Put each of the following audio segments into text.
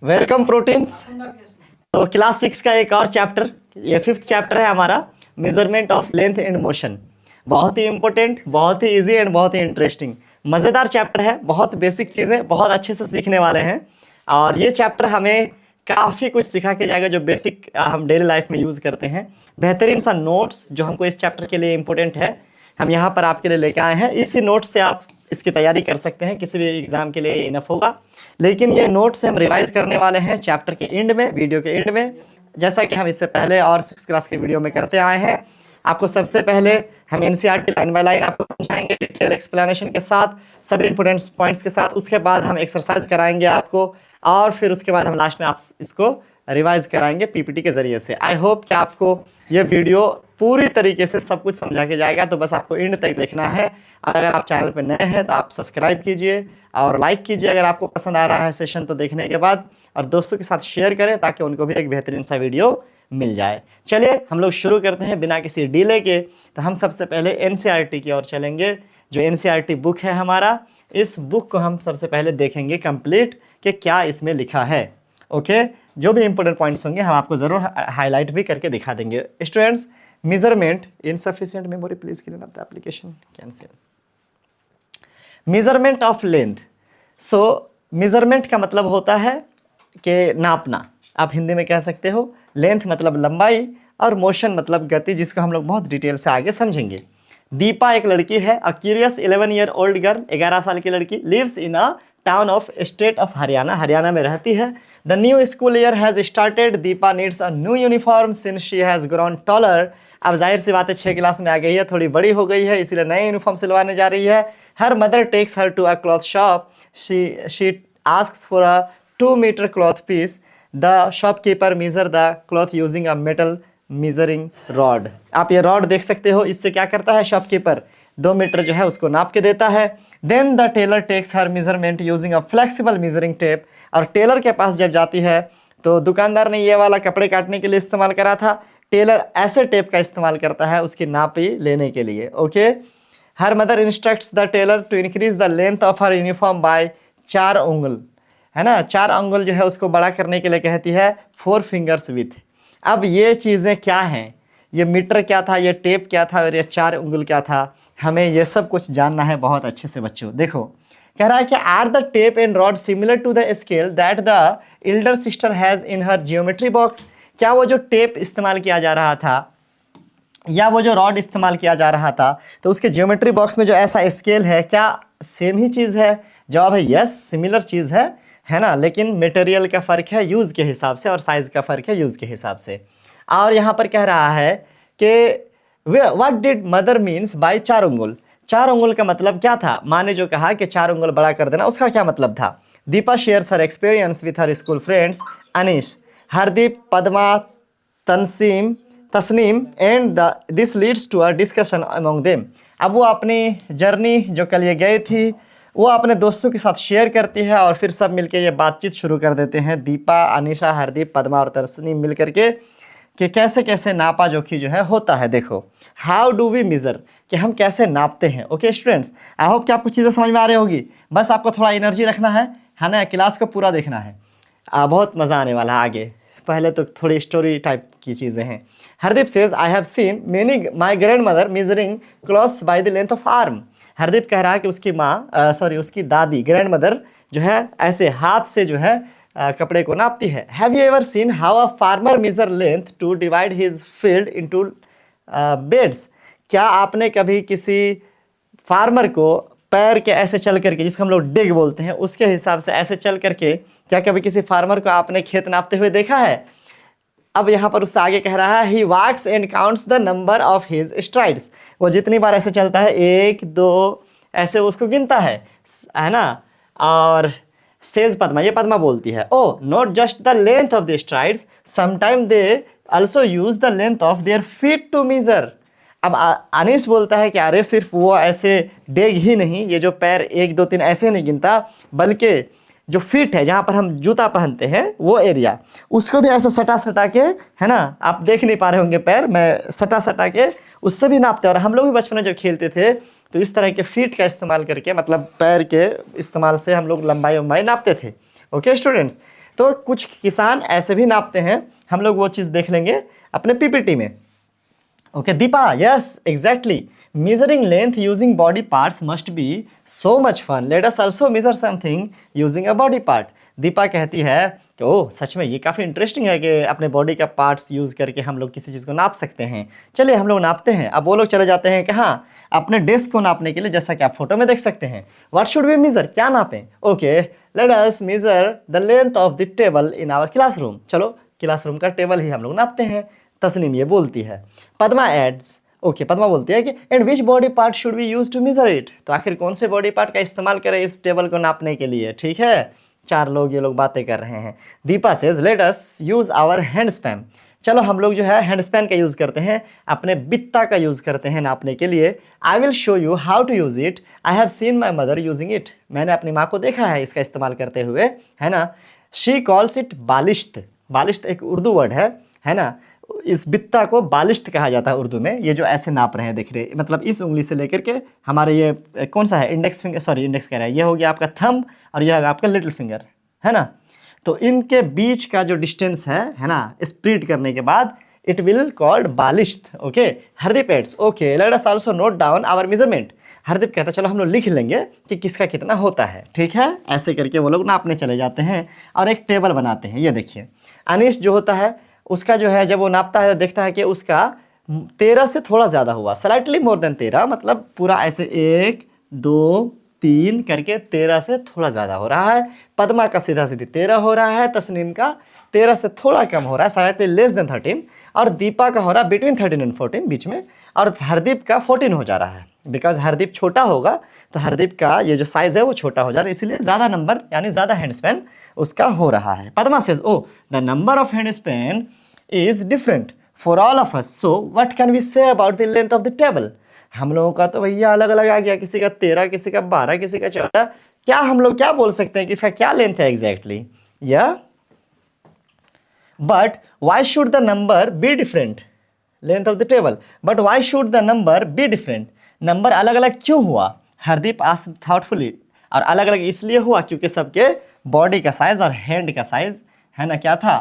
Welcome proteins. तो class 6 का एक और चैप्टर, ये 5th चैप्टर है हमारा, measurement of length and motion. बहुत ही इंपॉर्टेंट, बहुत ही इजी एंड बहुत ही इंटरेस्टिंग, मज़ेदार चैप्टर है। बहुत बेसिक चीज़ें बहुत अच्छे से सीखने वाले हैं और ये चैप्टर हमें काफ़ी कुछ सिखा के जाएगा जो बेसिक हम डेली लाइफ में यूज़ करते हैं। बेहतरीन सा नोट्स जो हमको इस चैप्टर के लिए इम्पोर्टेंट है, हम यहाँ पर आपके लिए लेके आए हैं। इसी नोट्स से आप इसकी तैयारी कर सकते हैं, किसी भी एग्ज़ाम के लिए इनफ होगा। लेकिन ये नोट्स हम रिवाइज करने वाले हैं चैप्टर के एंड में, वीडियो के एंड में, जैसा कि हम इससे पहले और 6th क्लास के वीडियो में करते आए हैं। आपको सबसे पहले हम एनसीईआरटी लाइन बाय लाइन आपको समझाएंगे डिटेल एक्सप्लेनेशन के साथ, सभी इंपोर्टेंट पॉइंट्स के साथ। उसके बाद हम एक्सरसाइज कराएंगे आपको और फिर उसके बाद हम लास्ट में आप इसको रिवाइज कराएंगे पीपीटी के ज़रिए से। आई होप कि आपको ये वीडियो पूरी तरीके से सब कुछ समझा के जाएगा, तो बस आपको एंड तक देखना है। और अगर आप चैनल पर नए हैं तो आप सब्सक्राइब कीजिए और लाइक कीजिए अगर आपको पसंद आ रहा है सेशन तो देखने के बाद, और दोस्तों के साथ शेयर करें ताकि उनको भी एक बेहतरीन सा वीडियो मिल जाए। चलिए हम लोग शुरू करते हैं बिना किसी डिले के। तो हम सबसे पहले एनसीईआरटी की ओर चलेंगे। जो एनसीईआरटी बुक है हमारा, इस बुक को हम सबसे पहले देखेंगे कंप्लीट कि क्या इसमें लिखा है। ओके, जो भी इंपॉर्टेंट पॉइंट्स होंगे हम आपको ज़रूर हाईलाइट भी करके दिखा देंगे। Students, measurement insufficient memory please clean up the application, cancel. Measurement of length. So measurement का मतलब होता है कि नापना, आप हिंदी में कह सकते हो। लेंथ मतलब लंबाई और मोशन मतलब गति, जिसको हम लोग बहुत डिटेल से आगे समझेंगे। दीपा एक लड़की है, a curious 11 year old girl, 11 साल की लड़की, lives in a town of state of Haryana, Haryana में रहती है। The new school year has started, Deepa needs a new uniform since she has grown taller. अब जाहिर सी बात है 6 क्लास में आ गई है, थोड़ी बड़ी हो गई है, इसलिए नए यूनिफॉर्म सिलवाने जा रही है। Her mother takes her to a cloth shop, she asks for a 2 metre cloth piece. The shopkeeper measure the cloth using a metal measuring rod. आप ये रॉड देख सकते हो, इससे क्या करता है शॉपकीपर, 2 मीटर जो है उसको नाप के देता है। Then the tailor takes her measurement using a flexible measuring tape. और टेलर के पास जब जाती है तो दुकानदार ने ये वाला कपड़े काटने के लिए इस्तेमाल करा था, टेलर ऐसे टेप का इस्तेमाल करता है उसकी नापी लेने के लिए। Okay, her mother instructs the tailor to increase the length of her uniform by 4 उंगल, है ना, 4 उंगल जो है उसको बड़ा करने के लिए कहती है 4 फिंगर्स विथ। अब ये चीज़ें क्या हैं, ये मीटर क्या था, ये टेप क्या था और ये 4 उंगल क्या था, हमें ये सब कुछ जानना है बहुत अच्छे से बच्चों। देखो कह रहा है कि are the tape and rod similar to the scale that the elder sister has in her geometry box. क्या वो जो टेप इस्तेमाल किया जा रहा था या वो जो रॉड इस्तेमाल किया जा रहा था, तो उसके ज्योमेट्री बॉक्स में जो ऐसा स्केल है, क्या सेम ही चीज़ है? जवाब है यस, सिमिलर चीज़ है ना, लेकिन मटेरियल का फ़र्क है यूज़ के हिसाब से और साइज़ का फ़र्क है यूज़ के हिसाब से। और यहाँ पर कह रहा है कि what did mother means by 4 उंगल। 4 उंगल का मतलब क्या था? माँ ने जो कहा कि 4 उंगल बड़ा कर देना, उसका क्या मतलब था? Deepa shares her experience with her school friends Anish, Hardeep, Padma, Tasneem and this leads to a discussion among them. अब वो अपनी जर्नी जो कल ये गए थी वो अपने दोस्तों के साथ शेयर करती है और फिर सब मिलके ये बातचीत शुरू कर देते हैं, दीपा, अनीशा, हरदीप, पद्मा और तस्नीम मिल करके, कि कैसे कैसे नापा जोखी जो है होता है। देखो, हाउ डू वी मेज़र, कि हम कैसे नापते हैं। ओके स्टूडेंट्स, आई होप कि आपको चीज़ें समझ में आ रही होगी। बस आपको थोड़ा एनर्जी रखना है ना, क्लास को पूरा देखना है। बहुत मज़ा आने वाला है आगे। पहले तो थोड़ी स्टोरी टाइप की चीज़ें हैं। Hardeep says I have seen many my grand mother measuring clothes by the length of arm. Hardeep कह रहा है कि उसकी उसकी दादी ग्रैंड मदर जो है ऐसे हाथ से जो है कपड़े को नापती है। Have you ever seen how a farmer measure length to divide his field into beds. क्या आपने कभी किसी फार्मर को पैर के ऐसे चल करके, जिसको हम लोग डिग बोलते हैं, उसके हिसाब से ऐसे चल करके, क्या कभी किसी फार्मर को आपने खेत नापते हुए देखा है? अब यहाँ पर उससे आगे कह रहा है he walks and counts the number of his strides. वो जितनी बार ऐसे चलता है, 1 2 ऐसे उसको गिनता है ना। और सेज पद्मा, ये पद्मा बोलती है, oh not just the length of the strides, sometime they also use the length of their feet to measure. अब अनीश बोलता है कि अरे सिर्फ वो ऐसे डेग ही नहीं, ये जो पैर 1 2 3 ऐसे नहीं गिनता, बल्कि जो फीट है जहाँ पर हम जूता पहनते हैं वो एरिया, उसको भी ऐसा सटा सटा के, है ना, आप देख नहीं पा रहे होंगे पैर, मैं सटा सटा के उससे भी नापते हैं। और हम लोग भी बचपन में जब खेलते थे तो इस तरह के फीट का इस्तेमाल करके मतलब पैर के इस्तेमाल से हम लोग लंबाई उम्बाई नापते थे। ओके स्टूडेंट्स, तो कुछ किसान ऐसे भी नापते हैं, हम लोग वो चीज़ देख लेंगे अपने पीपीटी में। Okay Deepa, yes exactly, measuring length using body parts must be so much fun. Let us also measure something using a body part. Deepa कहती है कि ओह सच में ये काफ़ी इंटरेस्टिंग है कि अपने बॉडी का पार्ट्स यूज़ करके हम लोग किसी चीज़ को नाप सकते हैं। चलिए हम लोग नापते हैं। अब वो लोग चले जाते हैं कहाँ, अपने डेस्क को नापने के लिए, जैसा कि आप फोटो में देख सकते हैं। व्हाट शुड वी मेजर, क्या नापें? Okay let us measure the length of the table in our classroom. चलो क्लासरूम का टेबल ही हम लोग नापते हैं। तस्नीम ये बोलती है। पद्मा एड्स, ओके पद्मा बोलती है कि and which body part should we use to measure it, तो आखिर कौन से बॉडी पार्ट का इस्तेमाल करें इस टेबल को नापने के लिए। ठीक है, चार लोग ये लोग बातें कर रहे हैं। Deepa says let us use our hand span. चलो हम लोग जो है हैंड स्पैन का यूज़ करते हैं, अपने बित्ता का यूज़ करते हैं नापने के लिए। I will show you how to use it, I have seen my mother using it. मैंने अपनी माँ को देखा है इसका इस्तेमाल करते हुए, है ना। शी कॉल्स इट बालिश्त। बालिश्त एक उर्दू वर्ड है ना। इस बित्ता को बालिश्त कहा जाता है उर्दू में। ये जो ऐसे नाप रहे हैं देख रहे, मतलब इस उंगली से लेकर के हमारे ये कौन सा है, इंडेक्स फिंगर, सॉरी इंडेक्स कह रहा है, ये हो गया आपका थंब और ये होगा आपका लिटिल फिंगर, है ना। तो इनके बीच का जो डिस्टेंस है ना, स्प्लिट करने के बाद इट विल कॉल्ड बालिश्त। Okay Hardeep adds okay let us also note down our measurement. Hardeep कहता है चलो हम लोग लिख लेंगे कि किसका कितना होता है। ठीक है, ऐसे करके वो लोग नापने चले जाते हैं और एक टेबल बनाते हैं। ये देखिए अनीश जो होता है उसका जो है जब वो नापता है देखता है कि उसका 13 से थोड़ा ज़्यादा हुआ, स्लाइटली मोर देन 13, मतलब पूरा ऐसे 1 2 3 करके 13 से थोड़ा ज़्यादा हो रहा है। पद्मा का सीधा सीधी 13 हो रहा है, तस्नीम का 13 से थोड़ा कम हो रहा है, स्लाइटली लेस देन 13, और दीपा का हो रहा है बिटवीन 13 एंड 14 बीच में, और हरदीप का 14 हो जा रहा है। बिकॉज हरदीप छोटा होगा तो हरदीप का ये जो साइज़ है वो छोटा हो जा रहा है, इसलिए ज़्यादा नंबर यानी ज़्यादा हैंड स्पैन उसका हो रहा है। Padma says oh the number of hand span is different for all of us, so what can we say about the length of the table. हम लोगों का तो भैया अलग अलग आ गया, किसी का 13, किसी का 12, किसी का 14, क्या हम लोग क्या बोल सकते हैं कि इसका क्या लेंथ है एग्जैक्टली, या but why should the number be different, length of the table, but why should the number be different, number अलग अलग क्यों हुआ। हरदीप आस्क्ड थॉटफुली, और अलग अलग इसलिए हुआ क्योंकि सबके बॉडी का साइज और हैंड का साइज है ना क्या था,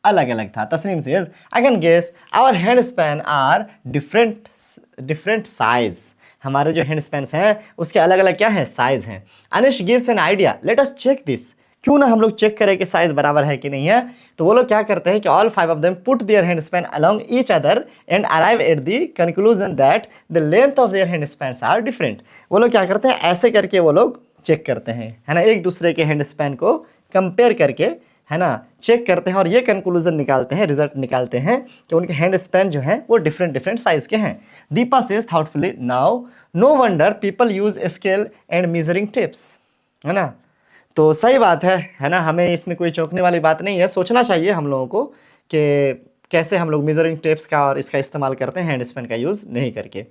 अलग अलग था। Tasneem says I can guess our hand span are different size, हमारे जो हैंड स्पैन हैं उसके अलग अलग क्या है, साइज हैं। Anish gives an idea let us check this, क्यों ना हम लोग चेक करें कि साइज बराबर है कि नहीं है। तो वो लोग क्या करते हैं कि all 5 of them put their hand span along each other and arrive at the conclusion that the length of their hand spans are different. वो लोग क्या करते हैं, ऐसे करके वो लोग चेक करते हैं, है ना, एक दूसरे के हैंड स्पैन को कंपेयर करके, है ना, चेक करते हैं और ये कंक्लूजन निकालते हैं, रिजल्ट निकालते हैं कि उनके हैंड स्पैन जो हैं वो डिफरेंट साइज के हैं। Deepa says thoughtfully now no wonder people use scale and measuring tips, है ना। तो सही बात है ना, हमें इसमें कोई चौंकने वाली बात नहीं है। सोचना चाहिए हम लोगों को कि कैसे हम लोग मेजरिंग टेप्स का और इसका इस्तेमाल करते हैं हैंड स्पैन का यूज़ नहीं करके।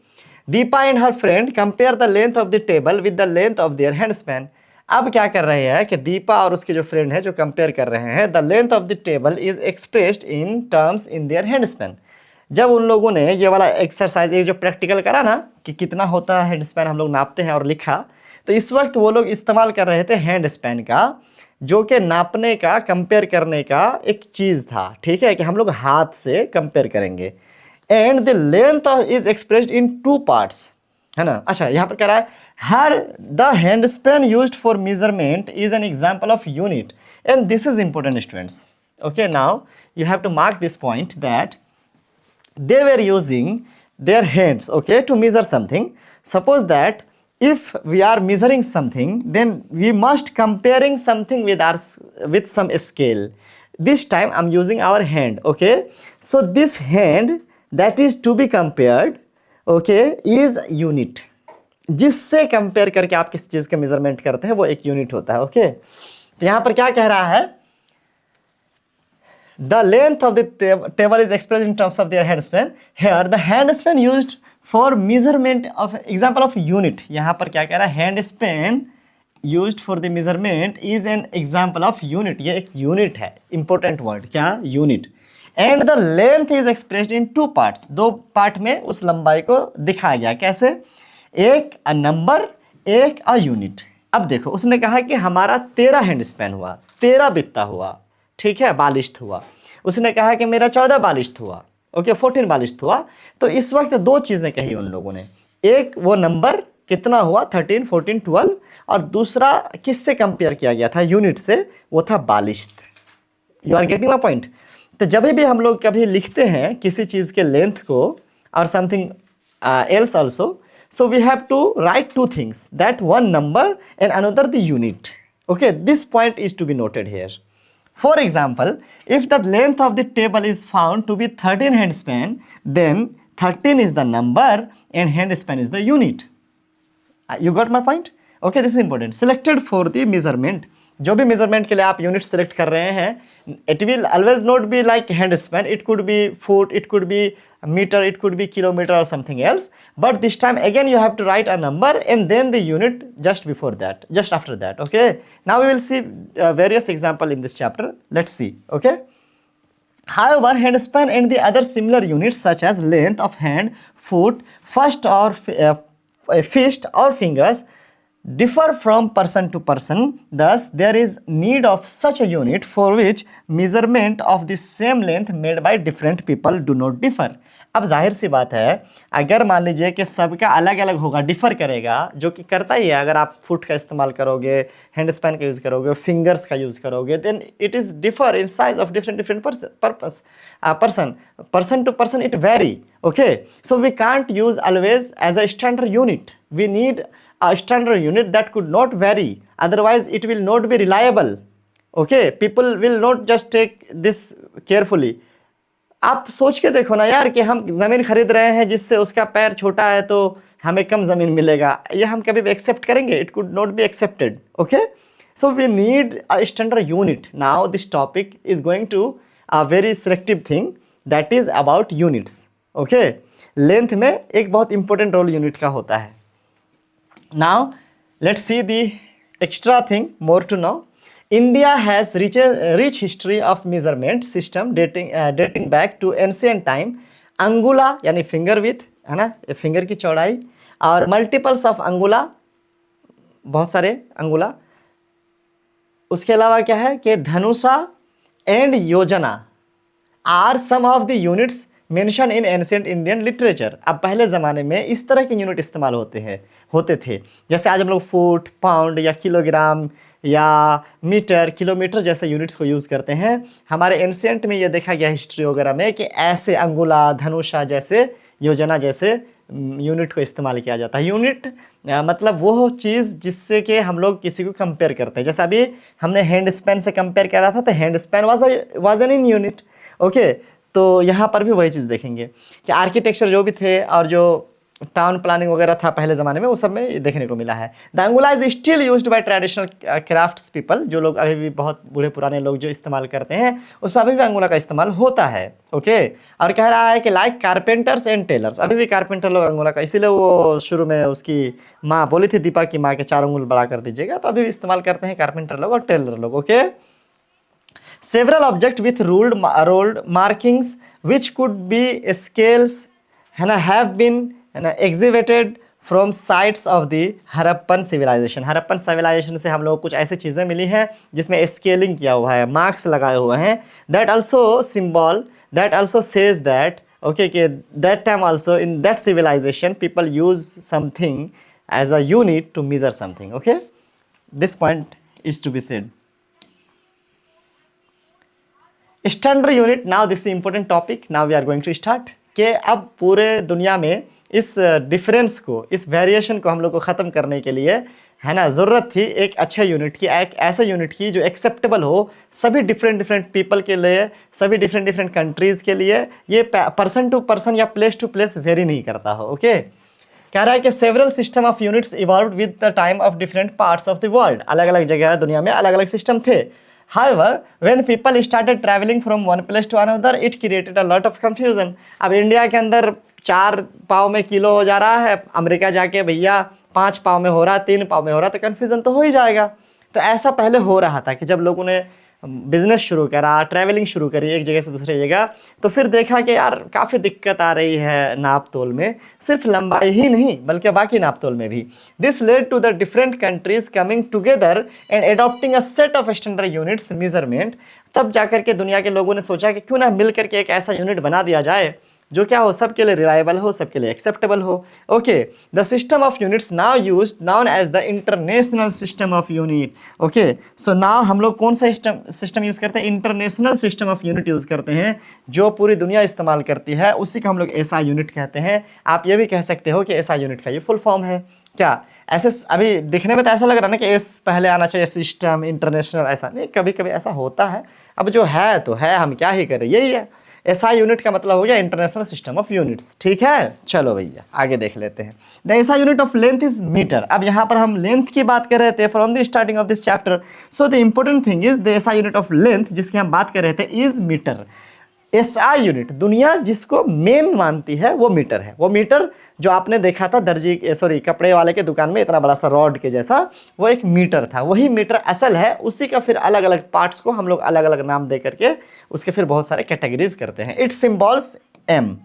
Deepa and her friend compare the length of the table with the length of their hand span. अब क्या कर रहे हैं कि दीपा और उसके जो फ्रेंड है जो कंपेयर कर रहे हैं, the length of the table is expressed in terms in their hand span. जब उन लोगों ने ये वाला एक्सरसाइज, ये जो प्रैक्टिकल करा ना कि कितना होता है हैंड स्पैन, हम लोग नापते हैं और लिखा, तो इस वक्त वो लोग इस्तेमाल कर रहे थे हैंड स्पैन का, जो कि नापने का, कंपेयर करने का एक चीज़ था। ठीक है, कि हम लोग हाथ से कंपेयर करेंगे। And the length is expressed in 2 parts, है ना। अच्छा यहाँ पर कह रहा है here the hand span used for measurement is an example of unit, and this is important students. Okay now you have to mark this point that they were using their hands, okay, to measure something. Suppose that if we are measuring something, then we must comparing something with some scale. This time I'm using our hand, okay. So this hand that is to be compared, okay, is unit. जिससे compare करके आप किस चीज़ का measurement करते हैं वो एक unit होता है, ओके। तो यहाँ पर क्या कह रहा है, the length of the table is expressed in terms of their hand span. Here the hand span used for measurement of example of unit. यहाँ पर क्या कह रहा है, hand span used for the measurement is an example of unit. ये एक unit है, important word, क्या, unit. And the length is expressed in 2 parts. 2 part में उस लंबाई को दिखाया गया, कैसे, एक अ नंबर, एक अ यूनिट। अब देखो उसने कहा कि हमारा 13 हैंड स्पैन हुआ, 13 बित्ता हुआ, ठीक है, बालिश्त हुआ। उसने कहा कि मेरा 14 बालिश्त हुआ, ओके 14 बालिश्त हुआ। तो इस वक्त दो चीज़ें कही उन लोगों ने, एक वो नंबर कितना हुआ 13, 14, 12, और दूसरा किससे कंपेयर किया गया था, यूनिट से, वो था बालिश्त। You are getting my point. तो जब भी हम लोग कभी लिखते हैं किसी चीज़ के लेंथ को और something else also, so we have to write two things, that one number and another the unit. Okay, this point is to be noted here. For example, if the length of the table is found to be 13 hand span, then 13 is the number and hand span is the unit. You got my point? Okay, this is important. Selected for the measurement. जो भी measurement के लिए आप unit select कर रहे हैं, it will always not be like hand span, it could be foot, it could be metre, it could be kilometre और something else, but this time again you have to write a number and then the unit just before that, just after that. Okay, now we will see various example in this chapter. Let's see. Okay, however, hand span and the other similar units such as length of hand, foot, fist or fingers differ from person to person. Thus, there is need of such a unit for which measurement of the same length made by different people do not differ. अब जाहिर सी बात है, अगर मान लीजिए कि सबका अलग अलग होगा, डिफर करेगा, जो कि करता ही है, अगर आप फुट का इस्तेमाल करोगे, हैंड स्पैन का यूज़ करोगे, फिंगर्स का यूज़ करोगे, then it is differ in size of different different person to person it vary. Okay, so we can't use always as a standard unit. We need a standard unit that could not vary, otherwise it will not be reliable. Okay, people will not just take this carefully. आप सोच के देखो ना यार कि हम ज़मीन खरीद रहे हैं जिससे उसका पैर छोटा है तो हमें कम ज़मीन मिलेगा, ये हम कभी भी एक्सेप्ट करेंगे? It could not be accepted. Okay, so we need a standard unit. Now this topic is going to a very selective thing, that is about units. Okay, length में एक बहुत इंपॉर्टेंट रोल यूनिट का होता है. Now, let's see the extra thing more to know. India has rich history of measurement system dating back to ancient time. अंगुला यानी finger with, है ना, finger की चौड़ाई, और मल्टीपल्स ऑफ अंगुला, बहुत सारे अंगुला. उसके अलावा क्या है कि dhanusha and yojana are some of the units mention in ancient Indian literature. अब पहले ज़माने में इस तरह के यूनिट इस्तेमाल होते थे. जैसे आज हम लोग फुट, पाउंड या किलोग्राम या मीटर, किलोमीटर जैसे यूनिट्स को यूज़ करते हैं. हमारे एंशिएंट में ये देखा गया हिस्ट्री वगैरह में कि ऐसे अंगुला, धनुषा जैसे, योजना जैसे यूनिट को इस्तेमाल किया जाता है. यूनिट मतलब वो चीज़ जिससे कि हम लोग किसी को कंपेयर करते हैं. जैसे अभी हमने हैंड स्पैन से कंपेयर करा था, तो hand span was an in unit. Okay, तो यहाँ पर भी वही चीज़ देखेंगे कि आर्किटेक्चर जो भी थे और जो टाउन प्लानिंग वगैरह था पहले ज़माने में, वो सब में देखने को मिला है. The angula is still used by traditional crafts people. जो लोग अभी भी, बहुत बूढ़े पुराने लोग जो इस्तेमाल करते हैं, उसमें अभी भी अंगुला का इस्तेमाल होता है. ओके, और कह रहा है कि लाइक कारपेंटर्स एंड टेलर्स, अभी भी कारपेंटर लोग अंगुला का, इसीलिए वो शुरू में उसकी माँ बोली थी, दीपा की माँ के 4 अंगुल बड़ा कर दीजिएगा, तो अभी भी इस्तेमाल करते हैं कारपेंटर लोग और टेलर लोग. Okay, several objects with rolled markings which could be scales, है ना, have been, है ना, exhibited from sites of the Harappan civilization. Harappan civilization से हम लोग कुछ ऐसी चीज़ें मिली हैं जिसमें स्केलिंग किया हुआ है, मार्क्स लगाए हुए हैं. that also says that, okay, कि that time also in that civilization people use something as a unit to measure something. Okay, this point is to be said. Standard unit. Now this important topic. Now we are going to start कि अब पूरे दुनिया में इस difference को, इस variation को हम लोग को ख़त्म करने के लिए, है ना, ज़रूरत थी एक अच्छे यूनिट की, एक ऐसे यूनिट की जो एक्सेप्टेबल हो सभी डिफरेंट पीपल के लिए, सभी डिफरेंट कंट्रीज़ के लिए. ये पर्सन टू पर्सन या प्लेस टू प्लेस वेरी नहीं करता हो. ओके, कह रहा है कि several system of units evolve with the time of different parts of the world. अलग अलग जगह दुनिया में अलग अलग सिस्टम थे. However, when people started traveling from one place to another, it created a lot of confusion. अब India के अंदर 4 पाव में किलो हो जा रहा है, अमेरिका जाके भैया 5 पाव में हो रहा, 3 पाव में हो रहा, तो कन्फ्यूज़न तो हो ही जाएगा. तो ऐसा पहले हो रहा था कि जब लोगों ने बिजनेस शुरू करा, ट्रैवलिंग शुरू करी एक जगह से दूसरी जगह, तो फिर देखा कि यार काफ़ी दिक्कत आ रही है नाप तोल में, सिर्फ लंबाई ही नहीं बल्कि बाकी नाप तोल में भी। This led to the different countries coming together and adopting a set of standard units measurement. तब जाकर के दुनिया के लोगों ने सोचा कि क्यों ना मिल करके एक ऐसा यूनिट बना दिया जाए जो क्या हो, सबके लिए रिलायबल हो, सबके लिए एक्सेप्टेबल हो। Okay, the system of units now used known as the international system of unit. Okay, so now हम लोग कौन सा सिस्टम यूज़ करते हैं? International system of unit use करते हैं, जो पूरी दुनिया इस्तेमाल करती है, उसी को हम लोग एसआई यूनिट कहते हैं। आप ये भी कह सकते हो कि एसआई यूनिट का ये फुल फॉर्म है क्या? ऐसे अभी दिखने में तो ऐसा लग रहा है ना कि एस पहले आना चाहिए, सिस्टम इंटरनेशनल, ऐसा नहीं, कभी कभी ऐसा होता है। अब जो है तो है, हम क्या ही करें, यही है। एसआई यूनिट का मतलब हो गया इंटरनेशनल सिस्टम ऑफ यूनिट्स। ठीक है, चलो भैया आगे देख लेते हैं। The SI unit of length is metre. अब यहाँ पर हम लेंथ की बात कर रहे थे from the starting of this chapter. So the important thing is the SI unit of length जिसकी हम बात कर रहे थे इज मीटर। एसआई यूनिट दुनिया जिसको मेन मानती है वो मीटर है। वो मीटर जो आपने देखा था दर्जी कपड़े वाले के दुकान में, इतना बड़ा सा रॉड के जैसा, वो एक मीटर था। वही मीटर असल है, उसी का फिर अलग अलग पार्ट्स को हम लोग अलग अलग नाम दे करके उसके फिर बहुत सारे कैटेगरीज करते हैं। It symbols m,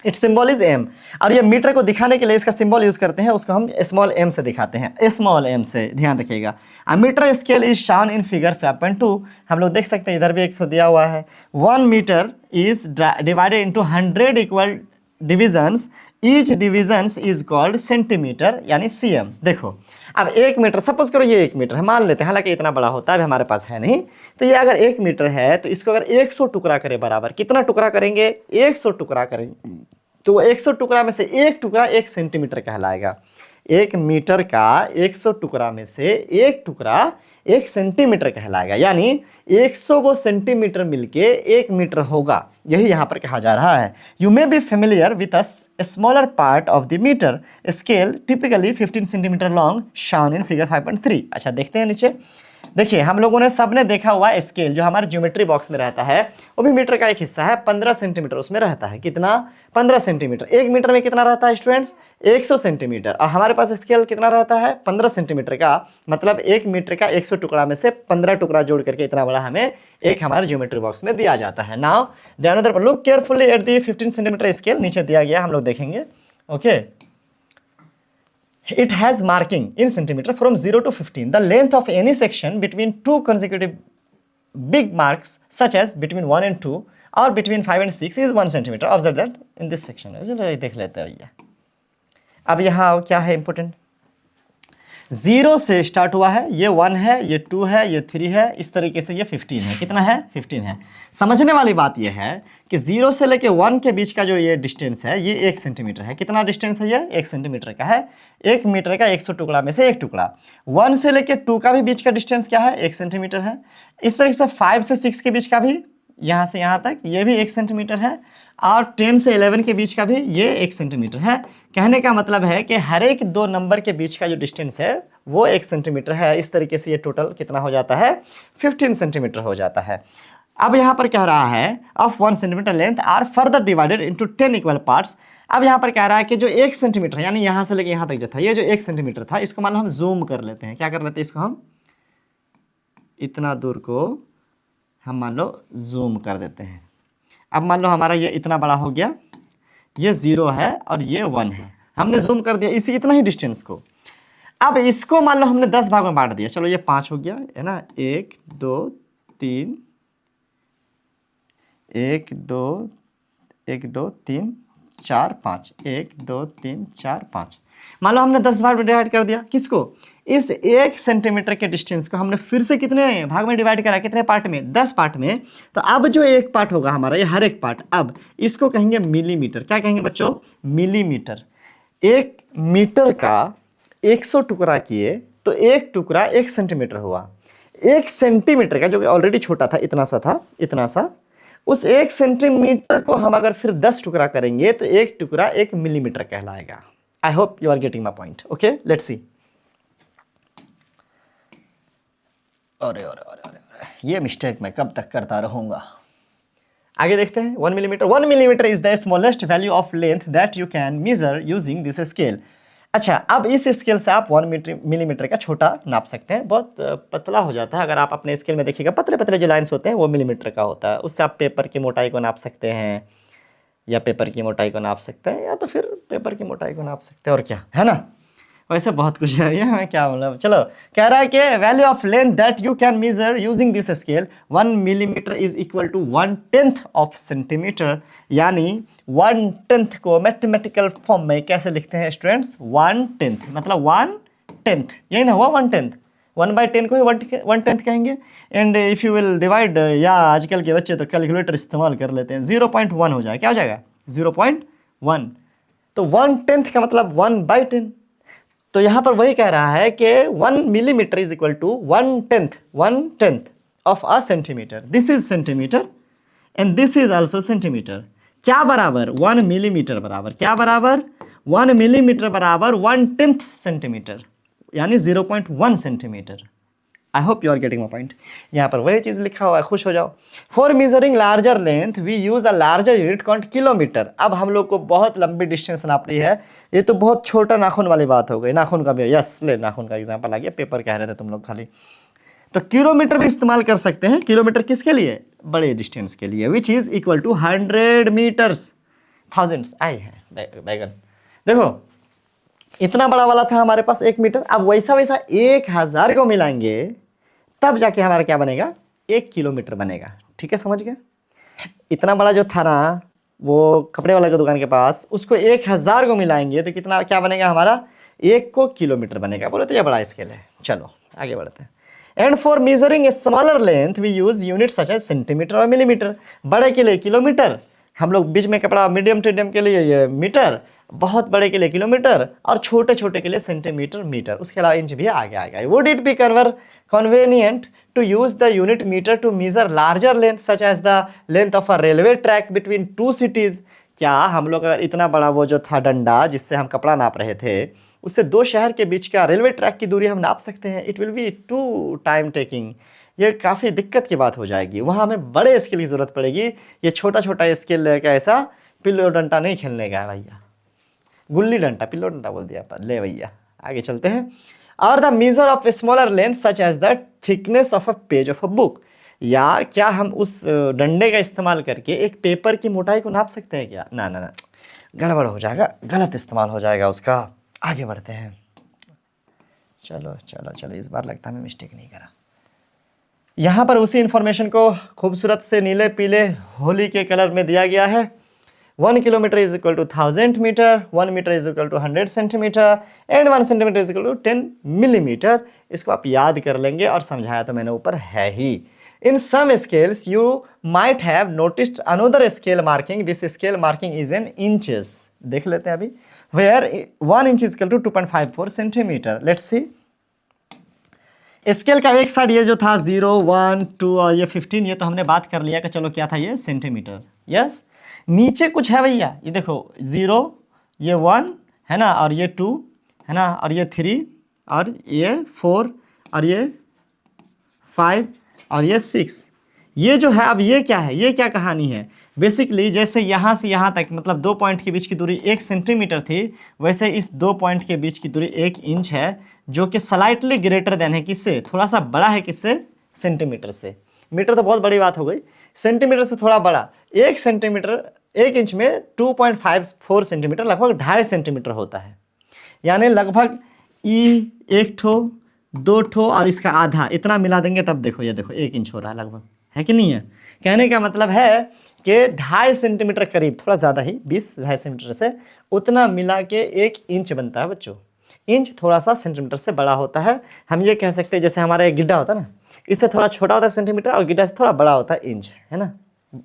it symbol is m. और ये मीटर को दिखाने के लिए इसका सिंबल यूज करते हैं, उसको हम स्मॉल एम से दिखाते हैं, स्मॉल एम से, ध्यान रखिएगा। A metre scale is shown in figure 5.2। हम लोग देख सकते हैं, इधर भी एक तो दिया हुआ है। 1 metre is divided into 100 equal divisions, each divisions is called centimetre यानी सीएम। देखो अब 1 मीटर, सपोज करो ये 1 मीटर है, मान लेते हैं, हालांकि इतना बड़ा होता है, अभी हमारे पास है नहीं। तो ये अगर 1 मीटर है तो इसको अगर 100 टुकड़ा करें बराबर, कितना टुकड़ा करेंगे? 100 टुकड़ा करेंगे, तो 100 टुकड़ा में से एक टुकड़ा 1 सेंटीमीटर कहलाएगा। 1 मीटर का 100 टुकड़ा में से एक टुकड़ा 1 सेंटीमीटर कहलाएगा, यानी 100 को सेंटीमीटर मिलके 1 मीटर होगा, यही यहाँ पर कहा जा रहा है। You may be familiar with a smaller part of the metre scale typically 15 centimetre long shown in figure 5.3। अच्छा देखते हैं नीचे, देखिए हम लोगों ने सबने देखा हुआ स्केल जो हमारे ज्योमेट्री बॉक्स में रहता है, वो भी मीटर का एक हिस्सा है, 15 सेंटीमीटर उसमें रहता है। कितना? 15 सेंटीमीटर। 1 मीटर में कितना रहता है स्टूडेंट्स? 100 सेंटीमीटर। और हमारे पास स्केल कितना रहता है? 15 सेंटीमीटर का, मतलब 1 मीटर का 100 टुकड़ा में से 15 टुकड़ा जोड़ करके इतना बड़ा हमें एक हमारे ज्योमेट्री बॉक्स में दिया जाता है। नाउ ध्यान उधर पर, look carefully at the 15 centimetre scale, नीचे दिया गया, हम लोग देखेंगे। Okay, it has marking in centimeter from 0 to 15. The length of any section between two consecutive big marks such as between 1 and 2 or between 5 and 6 is 1 centimeter. Observe that in this section. देख लेते हैं भैया। अब यहाँ क्या है important? 0 से start हुआ है, ये 1 है, ये 2 है, ये 3 है, इस तरीके से ये 15 है। कितना है? 15 है। समझने वाली बात ये है कि 0 से लेके 1 के बीच का जो ये डिस्टेंस है, ये 1 सेंटीमीटर है। कितना डिस्टेंस है ये? 1 सेंटीमीटर का है। 1 मीटर का 100 टुकड़ा में से एक टुकड़ा। 1 से लेके 2 का भी बीच का डिस्टेंस क्या है? 1 सेंटीमीटर है। इस तरीके से 5 से 6 के बीच का भी, यहाँ से यहाँ तक, ये भी 1 सेंटीमीटर है। और 10 से 11 के बीच का भी ये 1 सेंटीमीटर है। कहने का मतलब है कि हर एक 2 नंबर के बीच का जो डिस्टेंस है वो 1 सेंटीमीटर है। इस तरीके से ये टोटल कितना हो जाता है? 15 सेंटीमीटर हो जाता है। अब यहाँ पर कह रहा है of 1 centimetre length are further divided into 10 equal parts. अब यहाँ पर कह रहा है कि जो 1 सेंटीमीटर यानी यहाँ से लेके यहाँ तक जो था, ये जो 1 सेंटीमीटर था, इसको मान लो हम जूम कर लेते हैं। क्या कर लेते हैं? इसको हम इतना दूर को हम मान लो जूम कर देते हैं। अब मान लो हमारा ये इतना बड़ा हो गया, ये 0 है और ये 1 है, हमने जूम कर दिया इसी इतना ही डिस्टेंस को। अब इसको मान लो हमने 10 भाग में बांट दिया, चलो ये 5 हो गया है ना, 1 2 3 1 2 1 2 3 4 5 1 2 3 4 5। मान लो हमने 10 भाग में डिवाइड कर दिया, किसको? इस 1 सेंटीमीटर के डिस्टेंस को हमने फिर से कितने भाग में डिवाइड करा? कितने पार्ट में? 10 पार्ट में। तो अब जो एक पार्ट होगा हमारा, ये हर एक पार्ट, अब इसको कहेंगे मिलीमीटर। क्या कहेंगे बच्चों? मिलीमीटर। 1 मीटर का 100 टुकड़ा किए तो एक टुकड़ा 1 सेंटीमीटर हुआ। 1 सेंटीमीटर का जो कि ऑलरेडी छोटा था, इतना सा था, इतना सा, उस 1 सेंटीमीटर को हम अगर फिर 10 टुकड़ा करेंगे तो एक टुकड़ा 1 मिलीमीटर कहलाएगा। I hope you are getting my point. Okay, let's see. अरे अरे अरे अरे, ये मिस्टेक मैं कब तक करता रहूंगा। आगे देखते हैं। 1 millimetre. 1 millimetre is the smallest value of length that you can measure using this scale. अच्छा, अब इस स्केल से आप 1 मिलीमीटर का छोटा नाप सकते हैं, बहुत पतला हो जाता है। अगर आप अपने स्केल में देखिएगा, पतले पतले जो लाइन्स होते हैं वो मिलीमीटर का होता है। उससे आप पेपर की मोटाई को नाप सकते हैं, या पेपर की मोटाई को नाप सकते हैं, या तो फिर पेपर की मोटाई को नाप सकते हैं, और क्या है ना। वैसे बहुत कुछ है, ये क्या मतलब। चलो, कह रहा है कि value of length that you can measure using this scale 1 millimetre is equal to 1/10 of centimetre. यानी 1/10 को मैथमेटिकल फॉर्म में कैसे लिखते हैं स्टूडेंट्स? 1/10 मतलब 1/10, यही ना हुआ 1/10। 1/10 को ही 1/10 कहेंगे। And if you will divide, या आजकल के बच्चे तो कैलकुलेटर इस्तेमाल कर लेते हैं, 0.1 हो जाएगा। क्या हो जाएगा? 0.1। तो 1/10 का मतलब 1/10। तो यहां पर वही कह रहा है कि 1 millimetre is equal to 1/10 of a centimetre. This is centimetre and this is also centimetre. क्या बराबर? 1 मिलीमीटर बराबर क्या बराबर? 1 मिलीमीटर बराबर 1/10 सेंटीमीटर, यानी 0.1 centimetre. I hope you are getting my point. यहाँ पर वही चीज़ लिखा हुआ है, खुश हो जाओ। For measuring larger length we use a larger unit called kilometre. अब हम लोग को बहुत लंबी डिस्टेंस नापनी है। ये तो बहुत छोटा नाखून वाली बात हो गई। नाखून का भी, यस, ले नाखून का एग्जाम्पल आ गया, पेपर कह रहे थे तुम लोग खाली। तो किलोमीटर भी इस्तेमाल कर सकते हैं। किलोमीटर किसके लिए? बड़े डिस्टेंस के लिए, which is equal to 100 metres. Thousands आए हैं बैगन। देखो, इतना बड़ा वाला था हमारे पास 1 मीटर। अब वैसा वैसा 1000 को मिलाएंगे, तब जाके हमारा क्या बनेगा? 1 किलोमीटर बनेगा। ठीक है, समझ गए? इतना बड़ा जो था ना, वो कपड़े वाला की दुकान के पास, उसको 1000 को मिलाएंगे तो कितना क्या बनेगा हमारा? 1 को किलोमीटर बनेगा। बोले तो ये बड़ा स्केल है। चलो आगे बढ़ते हैं। And for measuring a smaller length we use unit such as centimetre और मिलीमीटर। बड़े के लिए किलोमीटर, हम लोग बीच में कपड़ा, मीडियम टेडियम के लिए ये मीटर, बहुत बड़े के लिए किलोमीटर, और छोटे छोटे के लिए सेंटीमीटर, मीटर। उसके अलावा इंच भी आगे आएगा। Would it be convenient to use the unit meter to measure larger length such as the length of a railway track between two cities? क्या हम लोग अगर इतना बड़ा वो जो था डंडा जिससे हम कपड़ा नाप रहे थे, उससे 2 शहर के बीच का रेलवे ट्रैक की दूरी हम नाप सकते हैं? It will be too time taking. ये काफ़ी दिक्कत की बात हो जाएगी। वहाँ हमें बड़े स्केल की ज़रूरत पड़ेगी। ये छोटा छोटा स्केल का ऐसा पिल्लो डंडा नहीं खेलने का है भैया। गुल्ली डंडा, पिल्लो डंडा बोल दिया पर। ले भैया आगे चलते हैं। और the measure of smaller length such as the thickness of a page of a book. या क्या हम उस डंडे का इस्तेमाल करके एक पेपर की मोटाई को नाप सकते हैं क्या? ना ना ना, गड़बड़ हो जाएगा, गलत इस्तेमाल हो जाएगा उसका। आगे बढ़ते हैं। चलो चलो चलो, इस बार लगता है मैं मिस्टेक नहीं करा। यहाँ पर उसी इंफॉर्मेशन को खूबसूरत से नीले पीले होली के कलर में दिया गया है। 1 kilometre is equal to 1000 metre, 1 metre is equal to 100 centimetre, and 1 centimetre is equal to 10 millimetre. इसको आप याद कर लेंगे, और समझाया तो मैंने ऊपर है ही। In some scales you might have noticed another scale marking. This scale marking is in inches. देख लेते हैं अभी। Where 1 inch is equal to 2.54 centimetre. Let's see. Scale का एक साइड ये जो था 0, 1, 2 और ये 15, ये तो हमने बात कर लिया कि चलो क्या था ये? सेंटीमीटर। यस। नीचे कुछ है भैया, ये देखो 0, ये 1 है ना, और ये 2 है ना, और ये 3, और ये 4, और ये 5, और ये 6। ये जो है, अब ये क्या है? ये क्या कहानी है? बेसिकली जैसे यहाँ से यहाँ तक मतलब 2 पॉइंट के बीच की दूरी 1 सेंटीमीटर थी, वैसे इस 2 पॉइंट के बीच की दूरी 1 इंच है, जो कि स्लाइटली ग्रेटर देन है किससे? थोड़ा सा बड़ा है किससे? सेंटीमीटर से। मीटर तो बहुत बड़ी बात हो गई, सेंटीमीटर से थोड़ा बड़ा। 1 सेंटीमीटर 1 इंच में 2.54 सेंटीमीटर, लगभग 2.5 सेंटीमीटर होता है। यानी लगभग एक ठो, 2 ठो और इसका आधा, इतना मिला देंगे तब देखो, ये देखो 1 इंच हो रहा है लगभग, है कि नहीं है? कहने का मतलब है कि 2.5 सेंटीमीटर करीब, थोड़ा ज़्यादा ही, 20-2.5 सेंटीमीटर से उतना मिला के 1 इंच बनता है बच्चों। इंच थोड़ा सा सेंटीमीटर से बड़ा होता है। हम ये कह सकते हैं जैसे हमारा एक गिड्ढा होता है ना, इससे थोड़ा छोटा होता है सेंटीमीटर, और गिड्ढा से थोड़ा बड़ा होता है इंच, है ना।